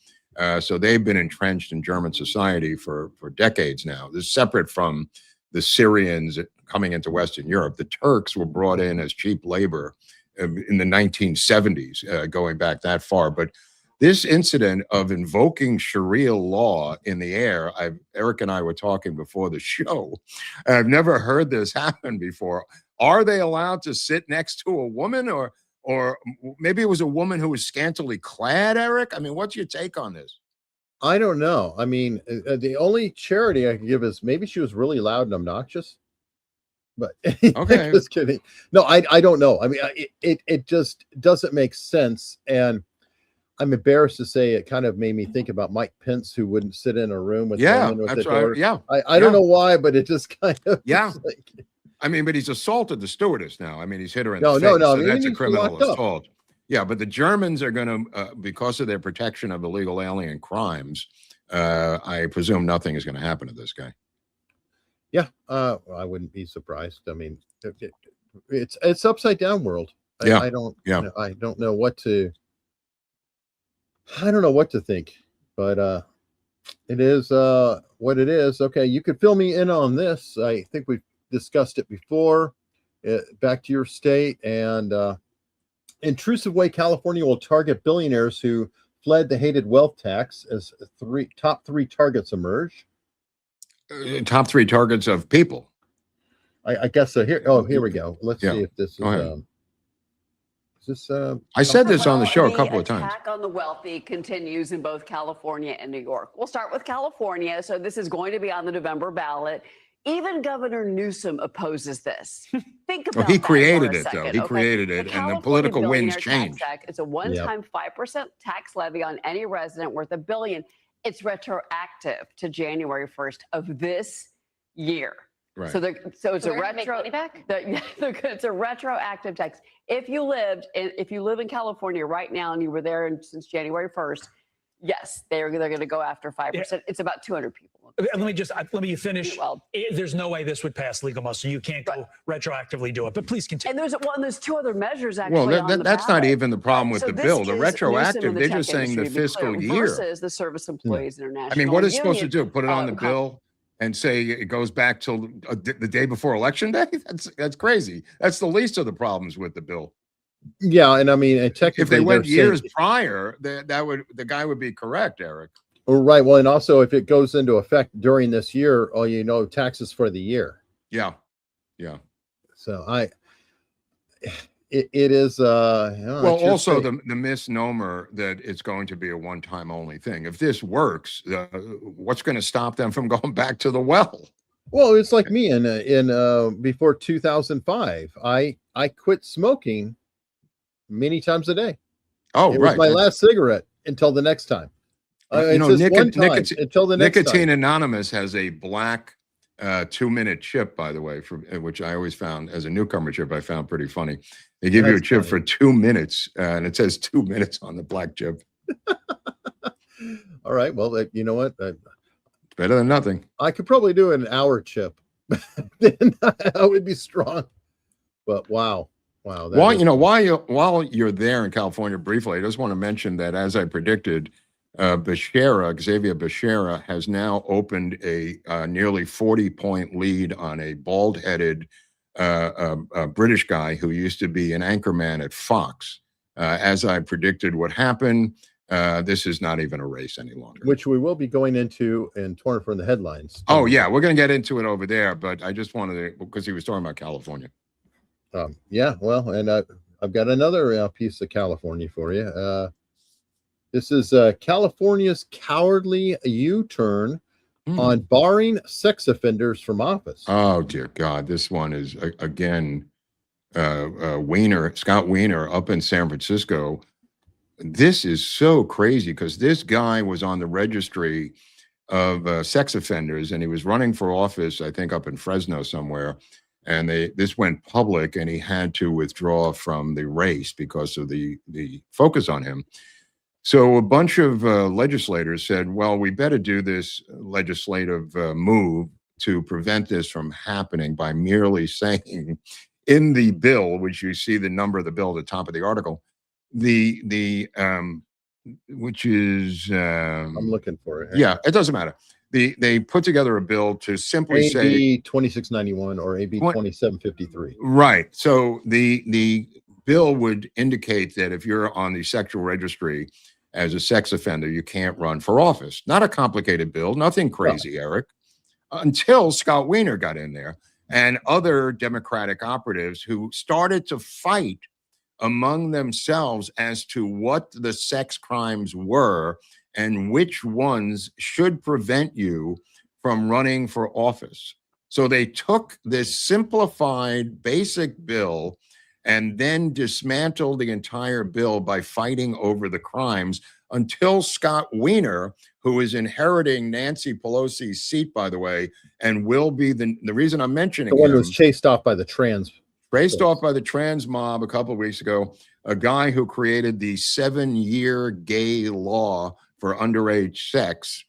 So they've been entrenched in German society for decades now. This is separate from the Syrians coming into Western Europe. The Turks were brought in as cheap labor in the 1970s, going back that far. But this incident of invoking Sharia law in the air, Eric and I were talking before the show, and I've never heard this happen before. Are they allowed to sit next to a woman, or maybe it was a woman who was scantily clad, Eric? I mean, what's your take on this?
I don't know. I mean, the only charity I can give is maybe she was really loud and obnoxious. But
okay,
just kidding. No, I don't know. I mean, it just doesn't make sense. And I'm embarrassed to say it kind of made me think about Mike Pence, who wouldn't sit in a room with women with
that's
the door.
right. Yeah,
I don't know why, but it just kind of
like, I mean, but he's assaulted the stewardess now. I mean, he's hit her in
no,
the face.
No,
so that's a criminal assault. Yeah, but the Germans are going to, because of their protection of illegal alien crimes, I presume nothing is going to happen to this guy.
Yeah, I wouldn't be surprised. I mean, it's upside down world. I don't know what to. I don't know what to think, but it is what it is. Okay, you could fill me in on this. I think we've discussed it before. Back to your state, and intrusive way California will target billionaires who fled the hated wealth tax as top three targets emerge.
Top three targets of people.
I guess so. Here we go. Let's see if this is.
I said this on the show a couple of times.
The attack on the wealthy continues in both California and New York. We'll start with California. So this is going to be on the November ballot. Even Governor Newsom opposes this. Think about
he
that
created
for a
it,
second,
though. He created it, and the political winds changed.
It's a one-time 5% tax levy on any resident worth $1 billion. It's retroactive to January 1st of this year.
Right.
So it's
So
a
we're gonna make
retro.
money back?
It's a retroactive tax. If you live in California right now and you were there since January 1st, yes, they're going to go after 5%. It's about 200 people.
Let me finish.
Well,
There's no way this would pass legal muster. You can't go retroactively do it. But please continue.
And there's two other measures actually.
Well,
on the
that's not
ballot.
even the problem with
So
the
this
bill. The
is
retroactive,
Newsom and
they're
tech
just saying the
industry, to be
fiscal
clear,
year.
versus the Service Employees International.
I mean, what is it supposed to
Union,
do? Put it on the bill and say it goes back till the day before election day? That's crazy. That's the least of the problems with the bill.
Yeah, and I mean, and technically,
If they went
they're
years
saying,
prior, the guy would be correct, Eric.
oh, right. Well, and also if it goes into effect during this year, taxes for the year.
Yeah.
So it is.
Well,
it's just
also
a-
the misnomer that it's going to be a one-time only thing. If this works, what's going to stop them from going back to the well?
Well, it's like me in before 2005. I quit smoking many times a day.
Oh,
it was
right.
my last cigarette until the next time. It's just one time until the next
Nicotine
time.
Anonymous has a black 2-minute chip, by the way, which I always found as a newcomer chip, I found pretty funny. They give you a
That's
chip
funny.
for 2 minutes, and it says 2 minutes on the black chip.
All right. Well, you know what?
Better than nothing.
I could probably do an hour chip. Then I would be strong. But wow. that
While you're there in California, briefly, I just want to mention that as I predicted, Xavier Becerra has now opened a nearly 40-point lead on a bald-headed British guy who used to be an anchorman at Fox. As I predicted would happen, this is not even a race any longer.
Which we will be going into and torn from the headlines.
Oh, yeah, we're going to get into it over there, but I just wanted to, because he was talking about California.
Yeah, well, and I've got another piece of California for you. This is California's cowardly U-turn on barring sex offenders from office.
Oh, dear God. This one is, again, Scott Wiener up in San Francisco. This is so crazy because this guy was on the registry of sex offenders, and he was running for office, I think, up in Fresno somewhere. And this went public, and he had to withdraw from the race because of the focus on him. So a bunch of legislators said, well, we better do this legislative move to prevent this from happening by merely saying in the bill, which you see the number of the bill at the top of the article, which is
I'm looking for it.
Yeah, it doesn't matter. They put together a bill to simply say
AB 2691 or AB 2753.
right. So the bill would indicate that if you're on the sexual registry as a sex offender, you can't run for office. Not a complicated bill, nothing crazy, Eric, until Scott Wiener got in there and other Democratic operatives who started to fight among themselves as to what the sex crimes were and which ones should prevent you from running for office. So they took this simplified basic bill and then dismantled the entire bill by fighting over the crimes until Scott Wiener, who is inheriting Nancy Pelosi's seat, by the way, and will be the reason I'm mentioning
The one
him,
who was chased off by the trans.
Raced off by the trans mob a couple of weeks ago, a guy who created the 7-year gay law for underage sex.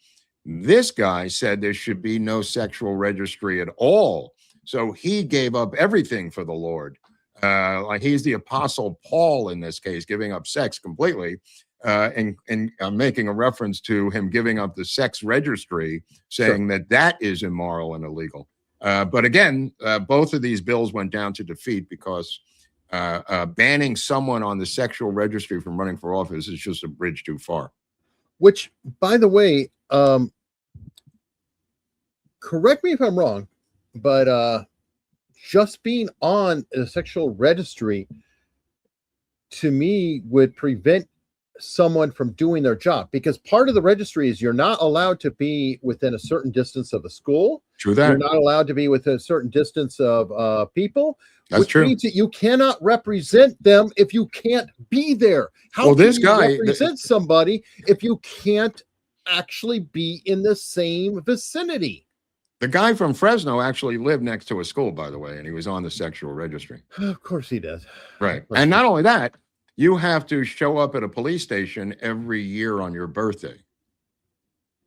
This guy said there should be no sexual registry at all. So he gave up everything for the Lord. Like he's the Apostle Paul in this case, giving up sex completely. And I'm making a reference to him giving up the sex registry, saying that is immoral and illegal. But again, both of these bills went down to defeat because banning someone on the sexual registry from running for office is just a bridge too far.
Which, by the way, correct me if I'm wrong, but just being on a sexual registry, to me, would prevent someone from doing their job, because part of the registry is you're not allowed to be within a certain distance of a school.
True that.
You're not allowed to be within a certain distance of people.
That's
which
true.
means that you cannot represent them if you can't be there. How
Well,
can
this
you
guy-
represent somebody if you can't actually be in the same vicinity?
The guy from Fresno actually lived next to a school, by the way, and he was on the sexual registry.
Of course he does.
Right. And not only that, you have to show up at a police station every year on your birthday.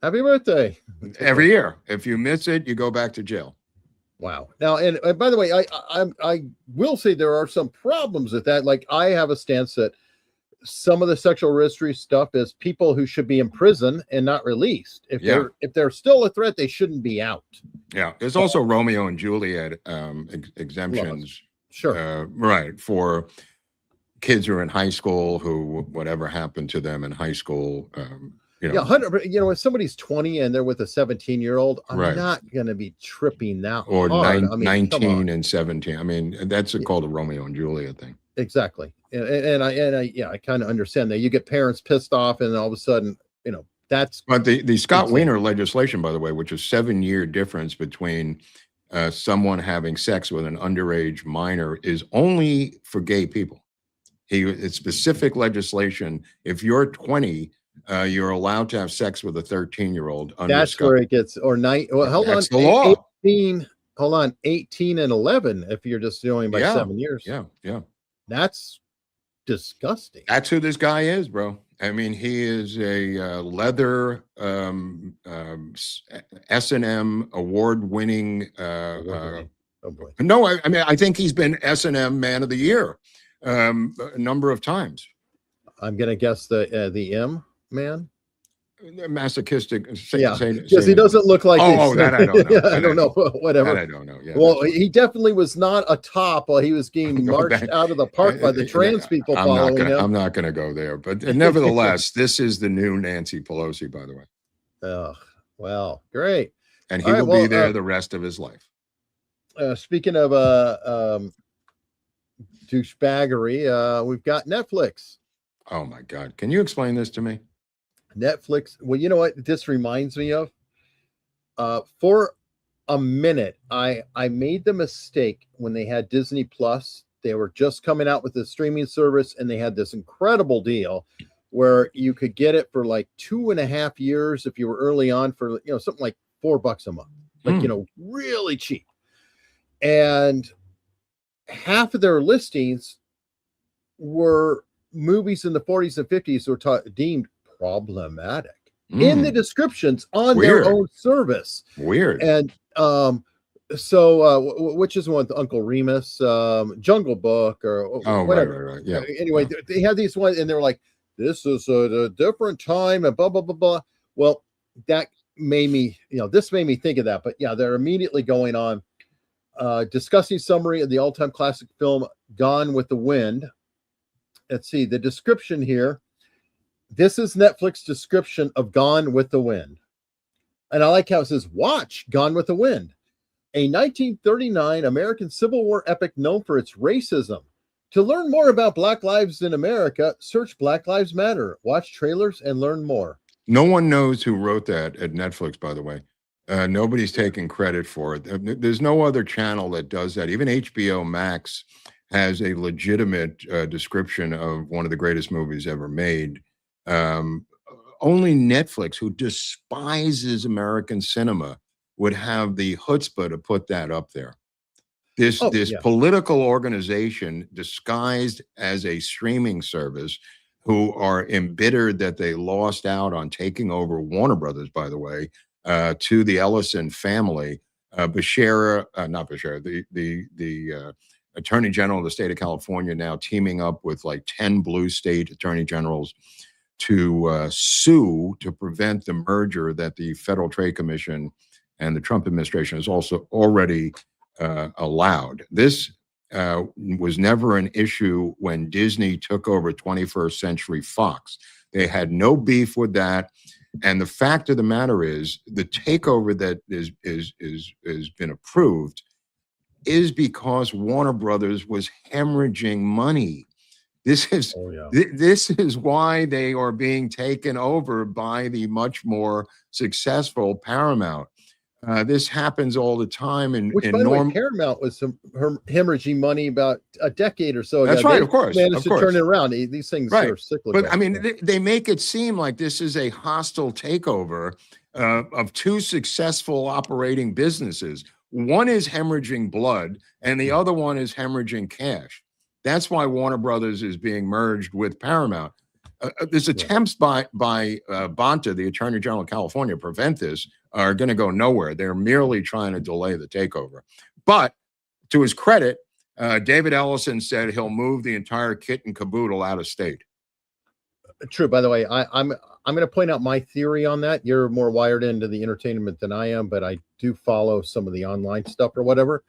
Happy birthday.
Every year. If you miss it, you go back to jail.
Wow. Now, and by the way, I will say there are some problems with that. Like, I have a stance that some of the sexual registry stuff is people who should be in prison and not released. If they're still a threat, they shouldn't be out.
Yeah. There's also Romeo and Juliet exemptions.
Sure.
Right. For kids who are in high school who, whatever happened to them in high school, you know.
Yeah, 100. You know, if somebody's 20 and they're with a 17-year-old, I'm
Right.
not going to be tripping that
Or
hard. I mean, come on.
19 and 17. I mean, that's called a Romeo and Juliet thing.
Exactly. And I kind of understand that. You get parents pissed off, and all of a sudden, you know, that's.
But the Scott Wiener legislation, by the way, which is 7-year difference between someone having sex with an underage minor, is only for gay people. It's specific legislation. If you're 20, you're allowed to have sex with a 13-year-old.
That's where it gets, or 9. Well, hold on.
That's the law.
18. Hold on. 18 and 11. If you're just doing by 7 years.
Yeah. Yeah.
That's disgusting.
That's who this guy is, bro. I mean, he is a leather S&M award-winning.
Oh boy.
No, I mean, I think he's been S&M Man of the Year a number of times.
I'm gonna guess the M man.
Masochistic.
Yeah, because he doesn't look like.
That I don't know.
I don't know. Whatever.
That I don't know. Yeah.
Well, he definitely was not a top while he was getting marched out of the park by the trans people following him.
I'm not going to go there, but nevertheless, this is the new Nancy Pelosi, by the way.
Oh, well, great.
And he will be there the rest of his life.
Speaking of douchebaggery, we've got Netflix.
Oh my God! Can you explain this to me?
Netflix. Well, you know what this reminds me of? For a minute, I made the mistake when they had Disney Plus. They were just coming out with the streaming service, and they had this incredible deal where you could get it for like 2.5 years if you were early on for, you know, something like $4 a month, like, you know, really cheap. And half of their listings were movies in the 40s and 50s were deemed problematic in the descriptions on their own service.
Weird.
And so which is one with Uncle Remus, Jungle Book, or whatever.
Right. Yeah.
Anyway, they had these ones, and they're like, this is a different time, and blah blah blah blah. Well, that made me, this made me think of that. But yeah, they're immediately going on discussing summary of the all-time classic film Gone with the Wind. Let's see the description here. This is Netflix description of Gone with the Wind. And I like how it says, watch Gone with the Wind, a 1939 American Civil War epic known for its racism. To learn more about Black lives in America, search Black Lives Matter. Watch trailers and learn more.
No one knows who wrote that at Netflix, by the way. Nobody's taking credit for it. There's no other channel that does that. Even HBO Max has a legitimate description of one of the greatest movies ever made. Only Netflix, who despises American cinema, would have the chutzpah to put that up there. This political organization disguised as a streaming service, who are embittered that they lost out on taking over Warner Brothers, by the way, to the Ellison family. The Attorney General of the state of California now teaming up with like 10 blue state attorney generals to sue to prevent the merger that the Federal Trade Commission and the Trump administration has also already allowed. This was never an issue when Disney took over 21st Century Fox. They had no beef with that. And the fact of the matter is, the takeover that is been approved is because Warner Brothers was hemorrhaging money. This is why they are being taken over by the much more successful Paramount. This happens all the time.
Which, by the way, Paramount was hemorrhaging money about a decade or so ago.
That's right, of course.
Managed to turn it around. These things are cyclical.
But I mean, they make it seem like this is a hostile takeover. of two successful operating businesses. One is hemorrhaging blood, and the other one is hemorrhaging cash. That's why Warner Brothers is being merged with Paramount. There's attempts by Bonta, the Attorney General of California, to prevent this are going to go nowhere. They're merely trying to delay the takeover. But to his credit, David Ellison said he'll move the entire kit and caboodle out of state.
True. By the way, I'm going to point out my theory on that. You're more wired into the entertainment than I am, but I do follow some of the online stuff or whatever.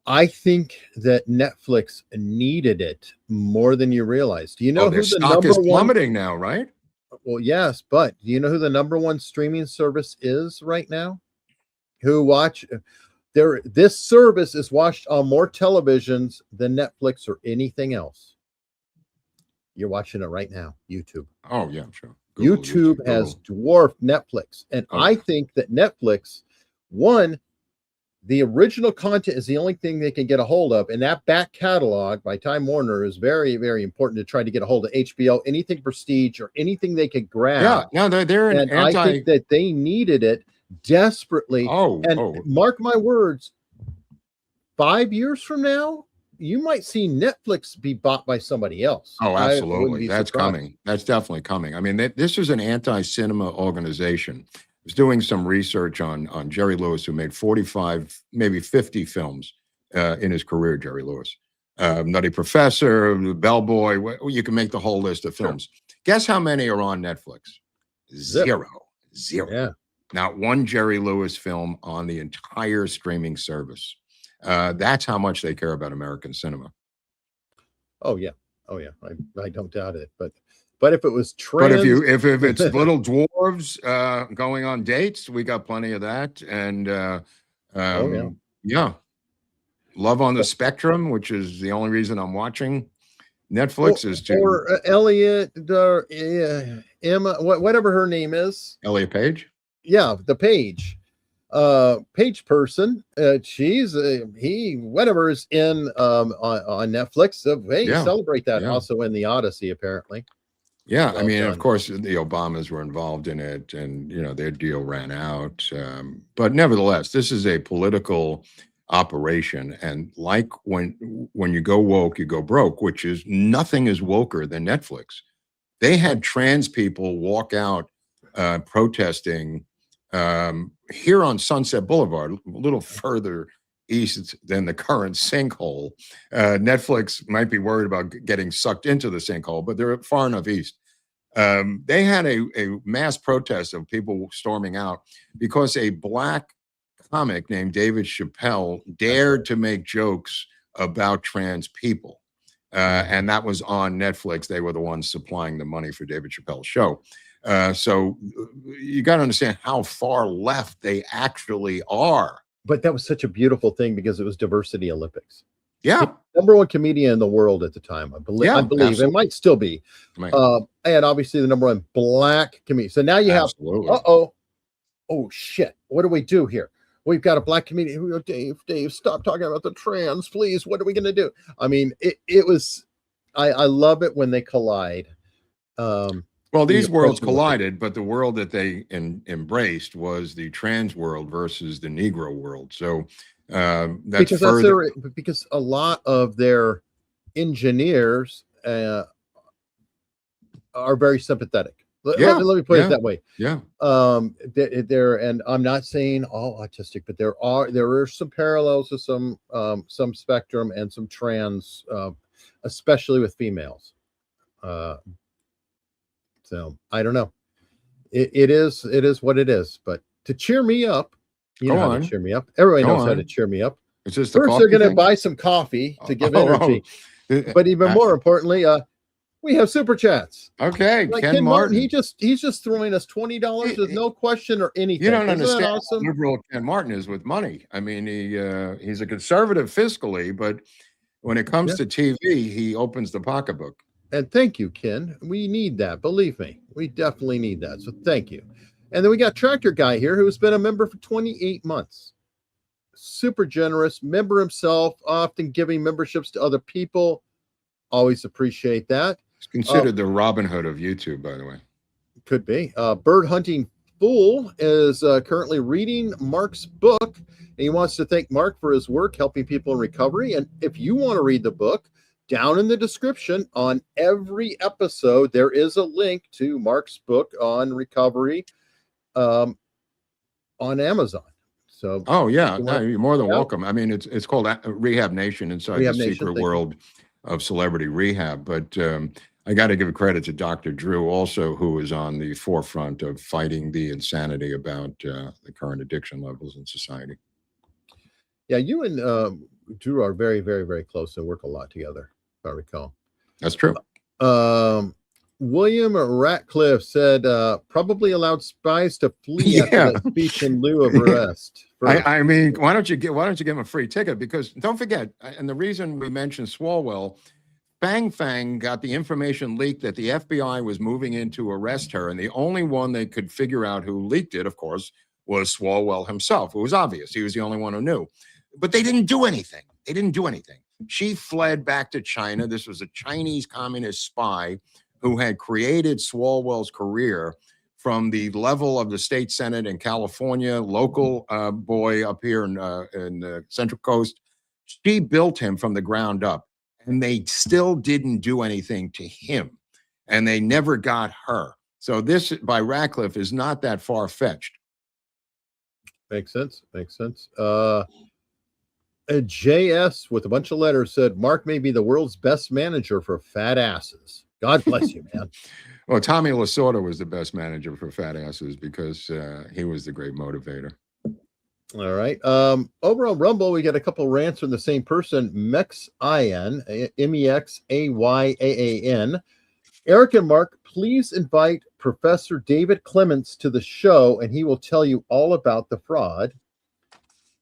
I think that Netflix needed it more than you realize. Do you know who
their
the
stock
number
is
one?
plummeting now, right?
Well, yes, but do you know who the number one streaming service is right now? Who watch there? This service is watched on more televisions than Netflix or anything else. You're watching it right now, YouTube.
Oh yeah, sure.
YouTube has dwarfed Netflix, and I think that Netflix, one, the original content is the only thing they can get a hold of, and that back catalog by Time Warner is very, very important to try to get a hold of. HBO, anything prestige or anything they could grab.
Yeah, no, they're an
I think that they needed it desperately. Mark my words, 5 years from now, you might see Netflix be bought by somebody else.
Oh,
I
absolutely.
wouldn't be
That's
surprised.
coming. That's definitely coming. I mean, this is an anti-cinema organization. I was doing some research on Jerry Lewis, who made 45, maybe 50 films in his career, Jerry Lewis. Nutty Professor, Bellboy, you can make the whole list of films. Guess how many are on Netflix? Zero.
Yeah.
Not one Jerry Lewis film on the entire streaming service. That's how much they care about American cinema.
Oh yeah. I don't doubt it. But if it was
But
trans,
if it's little dwarves going on dates, we got plenty of that. And yeah, Love on the Spectrum, which is the only reason I'm watching Netflix, is to
or Elliot, Emma, whatever her name is.
Elliot Page.
Yeah, the Page. Page person. She's he whatever is in on Netflix. So hey,
Yeah.
celebrate that.
Yeah.
Also in the Odyssey, apparently.
Yeah, I
Well
mean,
done.
of course, the Obamas were involved in it, and their deal ran out. But nevertheless, this is a political operation, and like when you go woke, you go broke, which is nothing is woker than Netflix. They had trans people walk out protesting here on Sunset Boulevard, a little further east than the current sinkhole. Netflix might be worried about getting sucked into the sinkhole, but they're far enough east. They had a mass protest of people storming out because a black comic named David Chappelle dared to make jokes about trans people. And that was on Netflix. They were the ones supplying the money for David Chappelle's show. So you got to understand how far left they actually are.
But that was such a beautiful thing because it was Diversity Olympics.
Yeah.
Number one comedian in the world at the time, I believe.
Yeah,
I believe it
absolutely.
might still be.
Right.
And obviously the number one black comedian. So now you have,
Absolutely.
oh shit. What do we do here? We've got a black comedian. Dave, stop talking about the trans, please. What are we going to do? I mean, it was, I love it when they collide.
Well, these worlds collided, but the world that they embraced was the trans world versus the Negro world. So that's further.
Because a lot of their engineers are very sympathetic. Let me put it that way.
Yeah.
There, and I'm not saying all autistic, but there are some parallels to some spectrum and some trans, especially with females. So I don't know. It is what it is. But to cheer me up, you know how to cheer me up. Everybody knows how to cheer me up.
It's just
first they're going to buy some coffee to give energy, but even more importantly, we have super chats.
Okay,
like
Ken Martin.
He's just throwing us $20 with no question or anything.
You don't
Isn't that
understand
awesome?
how liberal Ken Martin is with money. I mean, he's a conservative fiscally, but when it comes to TV, he opens the pocketbook.
And thank you, Ken. We need that. Believe me, we definitely need that. So thank you. And then we got Tractor Guy here, who's been a member for 28 months. Super generous member himself, often giving memberships to other people. Always appreciate that.
It's considered the Robin Hood of YouTube, by the way.
Could be. Bird hunting Fool is currently reading Mark's book, and he wants to thank Mark for his work helping people in recovery. And if you want to read the book, down in the description on every episode, there is a link to Mark's book on recovery on Amazon. So,
oh yeah, no, you're more than welcome. I mean, it's called Rehab Nation inside
Rehab
the
Nation,
secret
thank you.
world of celebrity rehab. But I got to give credit to Dr. Drew also, who is on the forefront of fighting the insanity about the current addiction levels in society.
Yeah, you and Drew are very, very, very close and work a lot together, if I recall.
That's true.
William Ratcliffe said probably allowed spies to flee after that speech in lieu of arrest.
I mean, why don't you give him a free ticket? Because don't forget, and the reason we mentioned Swalwell, Fang got the information leaked that the FBI was moving in to arrest her, and the only one they could figure out who leaked it, of course, was Swalwell himself. It was obvious. He was the only one who knew. But they didn't do anything. They didn't do anything. She fled back to China. This was a Chinese communist spy who had created Swalwell's career from the level of the state Senate in California, local boy up here in the Central Coast. She built him from the ground up, and they still didn't do anything to him, and they never got her. So this by Ratcliffe is not that far-fetched.
Makes sense. Makes sense. JS with a bunch of letters said, Mark may be the world's best manager for fat asses. God bless you, man.
Well, Tommy Lasorda was the best manager for fat asses because he was the great motivator.
All right. Over on Rumble, we got a couple rants from the same person, Mexayan, Mexayaan. Eric and Mark, please invite Professor David Clements to the show, and he will tell you all about the fraud.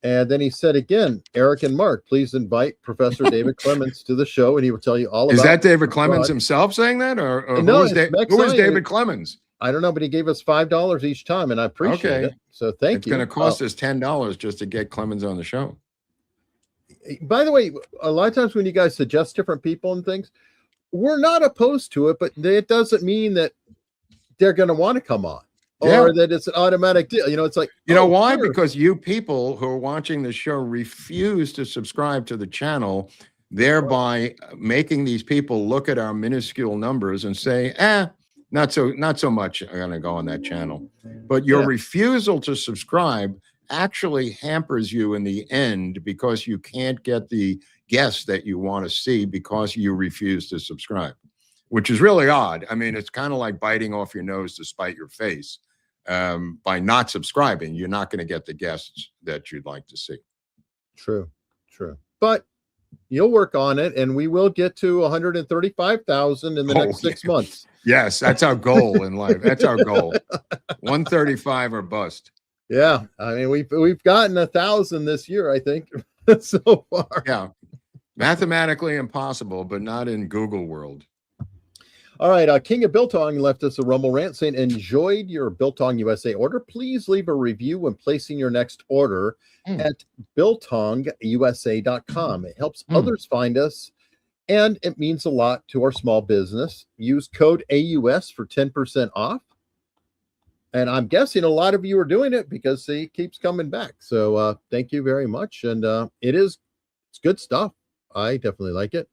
And then he said again, Eric and Mark, please invite Professor David Clements to the show, and he will tell you all about.
Is that David Clements
fraud.
himself saying that, or
No,
who is David Clements?
I don't know, but he gave us $5 each time, and I appreciate it. So thank you.
It's going to cost us $10 just to get Clemens on the show.
By the way, a lot of times when you guys suggest different people and things, we're not opposed to it, but it doesn't mean that they're going to want to come on. Or that it's an automatic deal. You know, it's like,
you know why? Sure. Because you people who are watching the show refuse to subscribe to the channel, thereby making these people look at our minuscule numbers and say, not so much are going to go on that channel. But your refusal to subscribe actually hampers you in the end because you can't get the guests that you want to see because you refuse to subscribe, which is really odd. I mean, it's kind of like biting off your nose to spite your face. By not subscribing, you're not going to get the guests that you'd like to see.
True. But you'll work on it, and we will get to 135,000 in the next 6 months.
Yes, that's our goal in life. That's our goal. 135 or bust.
Yeah, I mean we've gotten 1,000 this year, I think, so far.
Yeah, mathematically impossible, but not in Google world.
All right, King of Biltong left us a Rumble rant saying, enjoyed your Biltong USA order. Please leave a review when placing your next order at biltongusa.com. It helps others find us, and it means a lot to our small business. Use code AUS for 10% off. And I'm guessing a lot of you are doing it because he keeps coming back. So thank you very much. And it's good stuff. I definitely like it.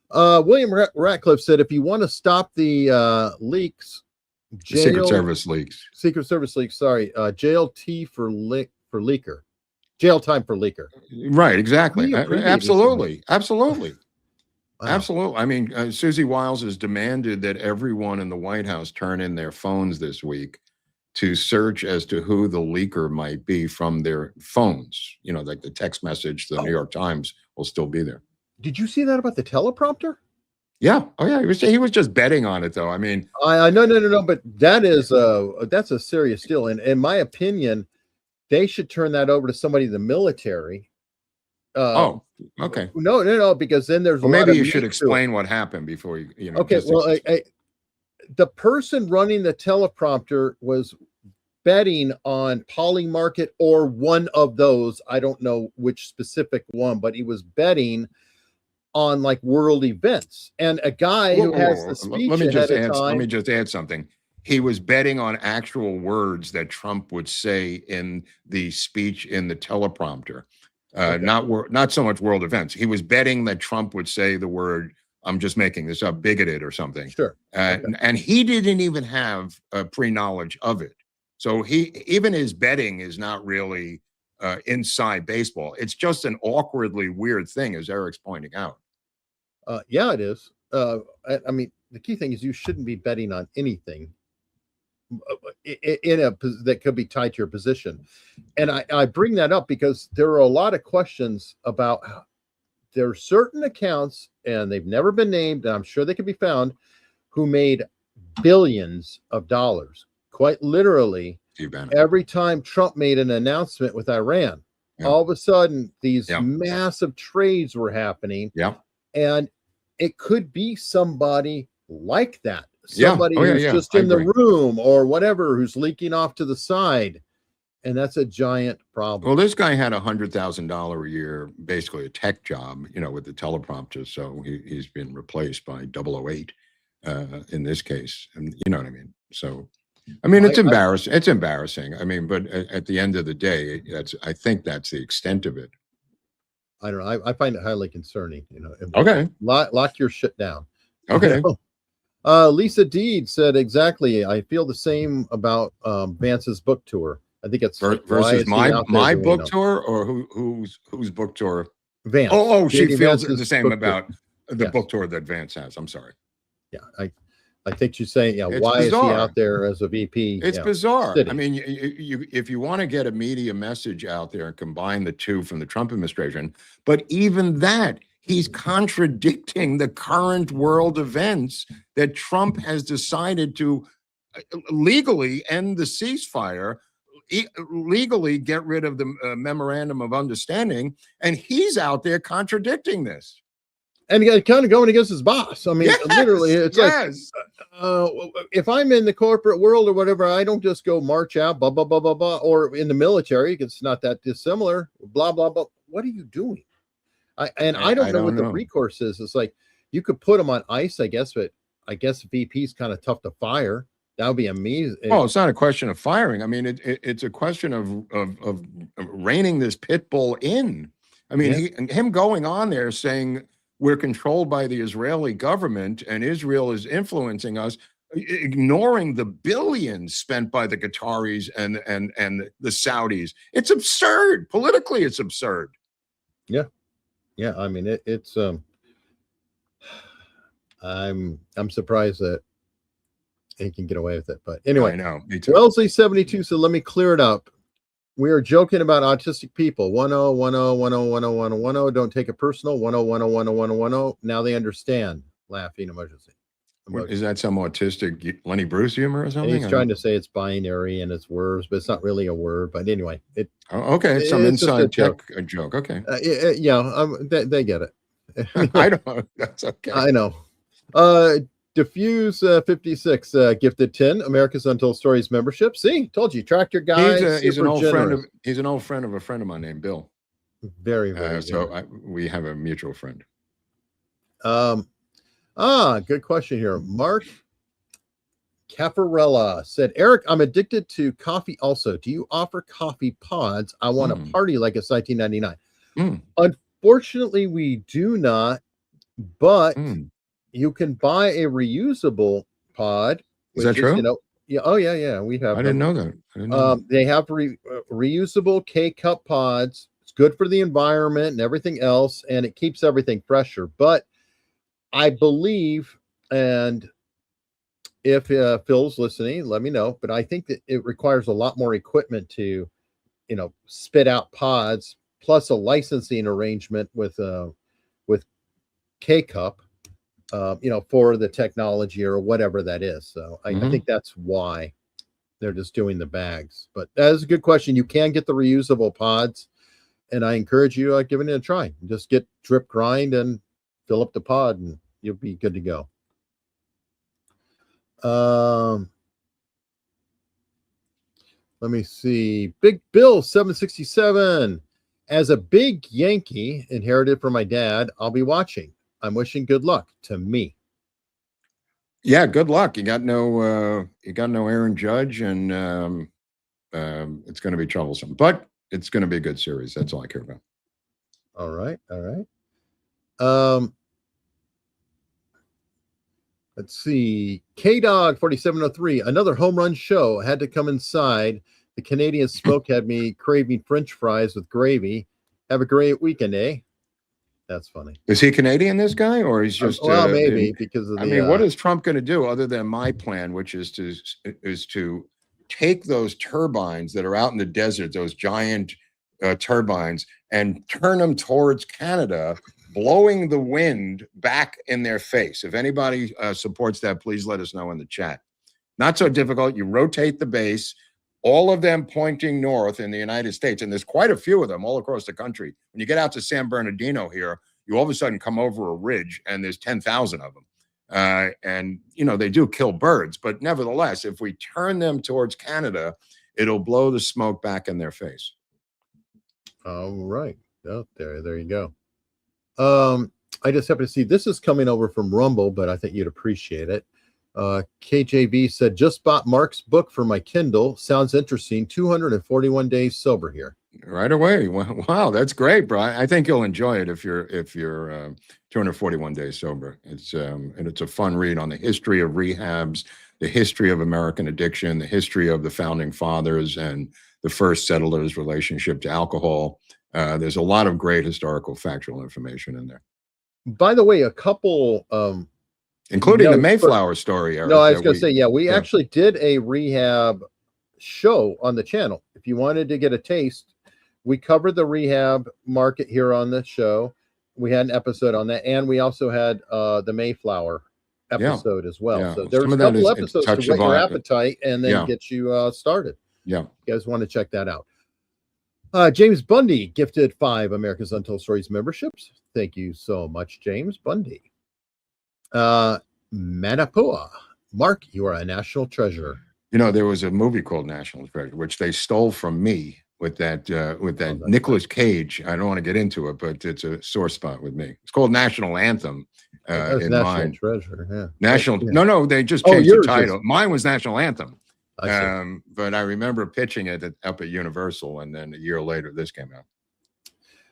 William Ratcliffe said, if you want to stop the leaks,
Secret Service leaks,
sorry, jail for leaker, jail time for leaker.
Right, exactly. Absolutely.
Wow.
Absolutely. I mean, Susie Wiles has demanded that everyone in the White House turn in their phones this week to search as to who the leaker might be from their phones. You know, like the text message to the New York Times will still be there.
Did you see that about the teleprompter?
Yeah. Oh, yeah. He was just betting on it, though. I mean,
no. But that's a serious deal. And in my opinion, they should turn that over to somebody in the military.
Okay.
No, because then there's.
Well, maybe you should explain what happened before you know.
Okay. Well, the person running the teleprompter was betting on Polymarket or one of those. I don't know which specific one, but he was betting on like world events, and a guy who has the speech
let me
ahead of time.
Let me just add something. he was betting on actual words that Trump would say in the speech in the teleprompter. Not so much world events. He was betting that Trump would say the word, I'm just making this up, bigoted or something.
Sure.
And he didn't even have pre-knowledge of it. So even his betting is not really inside baseball. It's just an awkwardly weird thing, as Eric's pointing out.
Yeah, it is. I mean, the key thing is you shouldn't be betting on anything that could be tied to your position. And I bring that up because there are a lot of questions about there are certain accounts, and they've never been named, and I'm sure they can be found, who made billions of dollars, quite literally, every time Trump made an announcement with Iran. All of a sudden, these massive trades were happening. And it could be somebody like that. Somebody who's just in the room or whatever, who's leaking off to the side. And that's a giant problem.
Well, this guy had $100,000 a year, basically a tech job, with the teleprompter. So he's been replaced by 008 in this case. And you know what I mean? So, I mean, it's embarrassing. It's embarrassing. I mean, but at the end of the day, I think that's the extent of it.
I don't know. I find it highly concerning.
Okay.
Lock your shit down.
Okay.
Lisa Deed said exactly. I feel the same about Vance's book tour. I think it's
versus my book tour, or whose book tour?
Vance.
Oh, she
JD
feels
Vance's
the same
book
about
tour.
the book tour that Vance has. I'm sorry.
Yeah, I think she's saying,
It's
why
bizarre.
is he out there as a VP?
It's bizarre.
sitting?
I mean, if you want to get a media message out there and combine the two from the Trump administration, but even that, he's contradicting the current world events that Trump has decided to legally end the ceasefire, legally get rid of the memorandum of understanding, and he's out there contradicting this.
And he got kind of going against his boss. I mean, literally, it's like, if I'm in the corporate world or whatever, I don't just go march out, blah, blah, blah, blah, blah, or in the military, it's not that dissimilar, blah, blah, blah. What are you doing? I don't know what the recourse is. It's like, you could put them on ice, I guess, but I guess VP is kind of tough to fire. That would be amazing.
Oh, it's not a question of firing. I mean, it's a question of reining this pit bull in. I mean, him going on there saying we're controlled by the Israeli government and Israel is influencing us, ignoring the billions spent by the Qataris and the Saudis. It's absurd. Politically, it's absurd.
Yeah. I mean, it's I'm surprised that he can get away with it. But anyway,
I know. Me too.
Wellesley 72 said, let me clear it up. We are joking about autistic people. 101010101010. Don't take it personal. 1010101010. Now they understand. Laughing emergency.
Is that some autistic Lenny Bruce humor or something?
He's trying to say it's binary and it's words, but it's not really a word. But anyway,
okay, some inside joke. Okay.
They get it.
I don't. That's okay.
I know. Diffuse 56 gifted 10 America's Untold Stories membership. See, told you, tractor guy.
He's an old friend of. He's an old friend of a friend of mine named Bill.
Very, very.
We have a mutual friend.
Good question here. Mark Caparella said, Eric, I'm addicted to coffee also. Do you offer coffee pods? I want to party like it's 1999. Unfortunately, we do not, but you can buy a reusable pod.
Is that true?
Yeah. We have.
I didn't know that.
They have reusable K-cup pods. It's good for the environment and everything else, and it keeps everything fresher. But I believe, and if Phil's listening, let me know. But I think that it requires a lot more equipment to, spit out pods, plus a licensing arrangement with K-cup, for the technology or whatever that is. So I think that's why they're just doing the bags. But that is a good question. You can get the reusable pods, and I encourage you giving it a try. Just get drip grind and fill up the pod, and you'll be good to go. Let me see. Big Bill 767. As a big Yankee inherited from my dad, I'll be watching. I'm wishing good luck to me.
Yeah, good luck. You got no Aaron Judge, and it's going to be troublesome, but it's going to be a good series. That's all I care about.
All right, all right. Let's see. K-Dog 4703, another home run show. Had to come inside. The Canadian smoke had me craving French fries with gravy. Have a great weekend, eh? That's funny.
Is he Canadian, this guy, or he's just?
Well, maybe because of the.
I mean, what is Trump going to do other than my plan, which is to take those turbines that are out in the desert, those giant turbines, and turn them towards Canada, blowing the wind back in their face. If anybody supports that, please let us know in the chat. Not so difficult. You rotate the base, all of them pointing north in the United States, and there's quite a few of them all across the country. When you get out to San Bernardino here, you all of a sudden come over a ridge, and there's 10,000 of them. And, you know, they do kill birds, but nevertheless, if we turn them towards Canada, it'll blow the smoke back in their face.
All right. Oh, there you go. I just happen to see this is coming over from Rumble, but I think you'd appreciate it. KJV said, just bought Mark's book for my Kindle. Sounds interesting. 241 days sober here.
Right away. Wow, that's great, bro. I think you'll enjoy it if you're 241 days sober. It's and it's a fun read on the history of rehabs, the history of American addiction, the history of the founding fathers and the first settlers' relationship to alcohol. There's a lot of great historical factual information in there.
By the way, a couple
including the Mayflower story, Eric.
No, I was going to say, we actually did a rehab show on the channel. If you wanted to get a taste, we covered the rehab market here on the show. We had an episode on that, and we also had the Mayflower episode as well.
Yeah.
So there's
Some
a
of that
couple
is
episodes to whet your
touchable.
appetite and then get you started.
Yeah.
You guys want to check that out. James Bundy gifted 5 America's Untold Stories memberships. Thank you so much, James Bundy. Manapua, Mark, you are a national treasure.
You know, there was a movie called National Treasure, which they stole from me with that Nicolas Cage. I don't want to get into it, but it's a sore spot with me. It's called National Anthem. In
National
mine.
Treasure, yeah.
National.
Yeah.
No, they just changed the
yours
title.
is-
Mine was National Anthem.
I see.
But I remember pitching it up at Universal, and then a year later, this came out.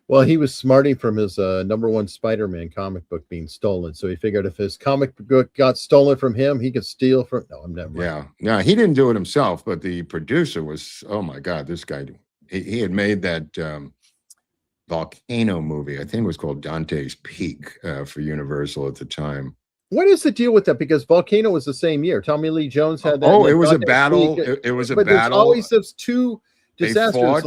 Well, he was smarting from his #1 Spider-Man comic book being stolen. So he figured if his comic book got stolen from him, he could steal from. No, I'm never.
Yeah. No, he didn't do it himself, but the producer was, oh my God, this guy, he had made that volcano movie. I think it was called Dante's Peak for Universal at the time.
What is the deal with that? Because Volcano was the same year. Tommy Lee Jones had that.
Oh, it
like
was a
Dante's
battle.
Peak.
It was a
But there's
battle.
always those two
They
disasters,
fought,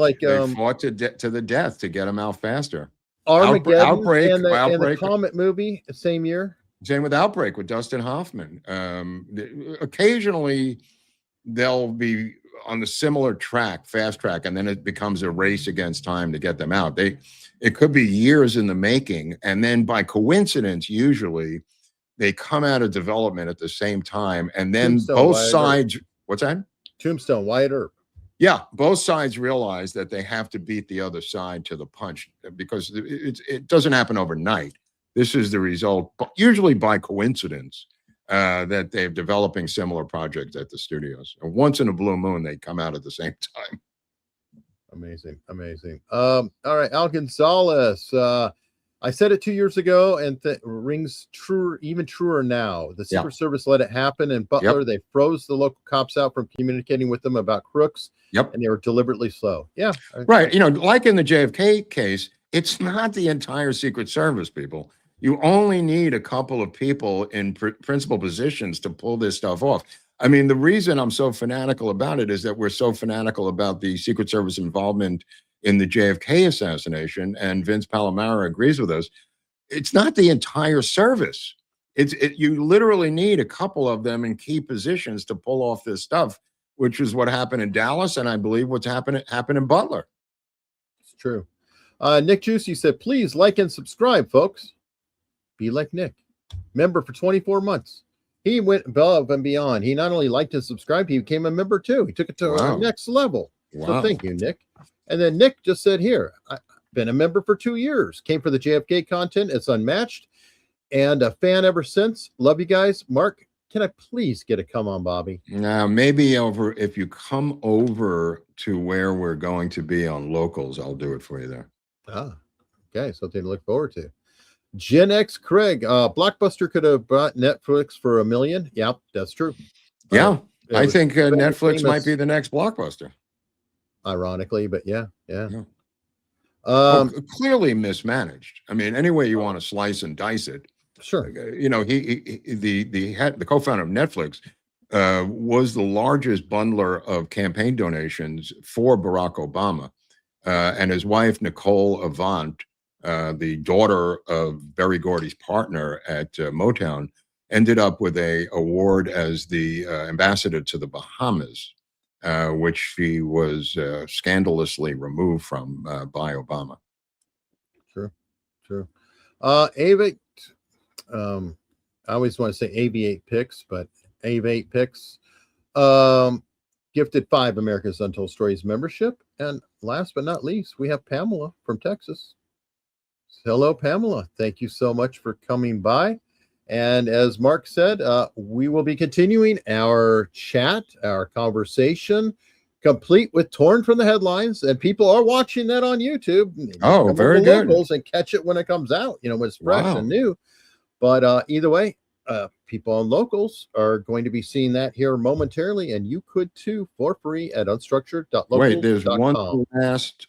fought to the death to get him out faster.
Armageddon
Outbreak,
and the
Outbreak.
Comet movie, the same year.
Same with Outbreak with Dustin Hoffman. Occasionally, they'll be on the similar track, fast track, and then it becomes a race against time to get them out. It could be years in the making, and then by coincidence, usually they come out of development at the same time, and then
Tombstone,
both
Wyatt
sides.
Earp.
What's that?
Tombstone, Wyatt Earp.
Yeah, both sides realize that they have to beat the other side to the punch because it doesn't happen overnight. This is the result, usually by coincidence, that they're developing similar projects at the studios. And once in a blue moon, they come out at the same time.
Amazing, amazing. All right, Al Gonzalez. I said it 2 years ago, and rings true, even truer now. The Secret Service let it happen in Butler. They froze the local cops out from communicating with them about crooks. And they were deliberately slow. Yeah,
Right. You know, like in the JFK case, it's not the entire Secret Service, people. You only need a couple of people in principal positions to pull this stuff off. I mean, the reason I'm so fanatical about it is that we're so fanatical about the Secret Service involvement in the JFK assassination, and Vince Palomaro agrees with us. It's not the entire service. You literally need a couple of them in key positions to pull off this stuff, which is what happened in Dallas, and I believe what's happened in Butler.
it's true. Nick Juicy said, please like and subscribe, folks. Be like Nick. Member for 24 months. He went above and beyond. He not only liked and subscribed, he became a member too. He took it to our next level. So
Wow.
thank you, Nick. And then Nick just said here, I've been a member for 2 years. Came for the JFK content. It's unmatched. And a fan ever since. Love you guys. Mark, can I please get a come on, Bobby?
Now, maybe if you come over to where we're going to be on locals, I'll do it for you there.
Ah, okay, something to look forward to. Gen X Craig, Blockbuster could have bought Netflix for $1 million. Yep, that's true.
Yeah, I
was
think
very
Netflix might
famous,
be the next Blockbuster.
ironically, but yeah.
Clearly mismanaged. I mean, any way you want to slice and dice it.
Sure.
You know, the co-founder of Netflix was the largest bundler of campaign donations for Barack Obama, and his wife Nicole Avant, the daughter of Berry Gordy's partner at Motown, ended up with a award as the ambassador to the Bahamas, which she was scandalously removed from by Obama.
True. Avate, I always want to say Aviate Picks, but Avate Picks gifted 5 America's Untold Stories membership. And last but not least, we have Pamela from Texas. Hello, Pamela. Thank you so much for coming by. And as Mark said, we will be continuing our chat, our conversation, complete with Torn from the Headlines. And people are watching that on YouTube.
Oh, very good.
And catch it when it comes out, when it's fresh and new. But either way, people on locals are going to be seeing that here momentarily. And you could too, for free at unstructured.locals.com.
Wait, there's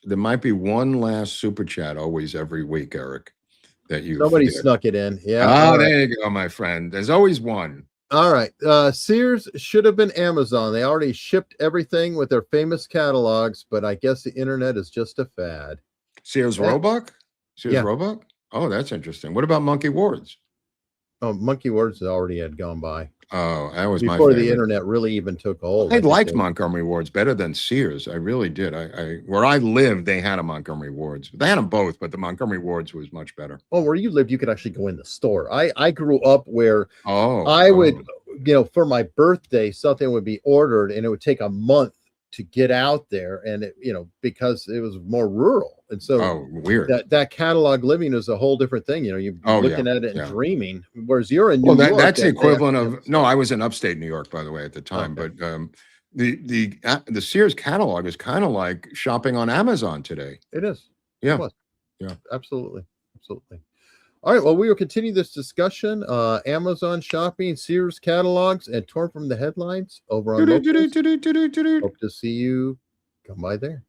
there might be one last super chat always every week, Eric. That you
Somebody
forget.
snuck it in. Yeah.
Oh,
All right.
there you go, my friend. There's always one.
All right. Sears should have been Amazon. They already shipped everything with their famous catalogs, but I guess the internet is just a fad.
Sears Roebuck? Sears Roebuck? Oh, that's interesting. What about Monkey Ward's?
Oh, Monkey Ward's already had gone by.
Oh, that was
before
my
the
favorite.
internet really even took hold.
I liked Montgomery Ward's better than Sears. I really did. Where I lived, they had a Montgomery Ward's. They had them both, but the Montgomery Ward's was much better.
Well, where you lived, you could actually go in the store. I grew up where I would, for my birthday, something would be ordered and it would take a month to get out there, and it, because it was more rural, and so
weird.
That catalog living is a whole different thing. You're looking at it and dreaming, whereas you're in New York.
That's the equivalent of no. I was in upstate New York, by the way, at the time, but the Sears catalog is kind of like shopping on Amazon today.
It is.
Yeah,
yeah, absolutely. All right, well, we will continue this discussion. Amazon shopping, Sears catalogs, and Torn from the Headlines over on Locals. Hope to see you. Come by there.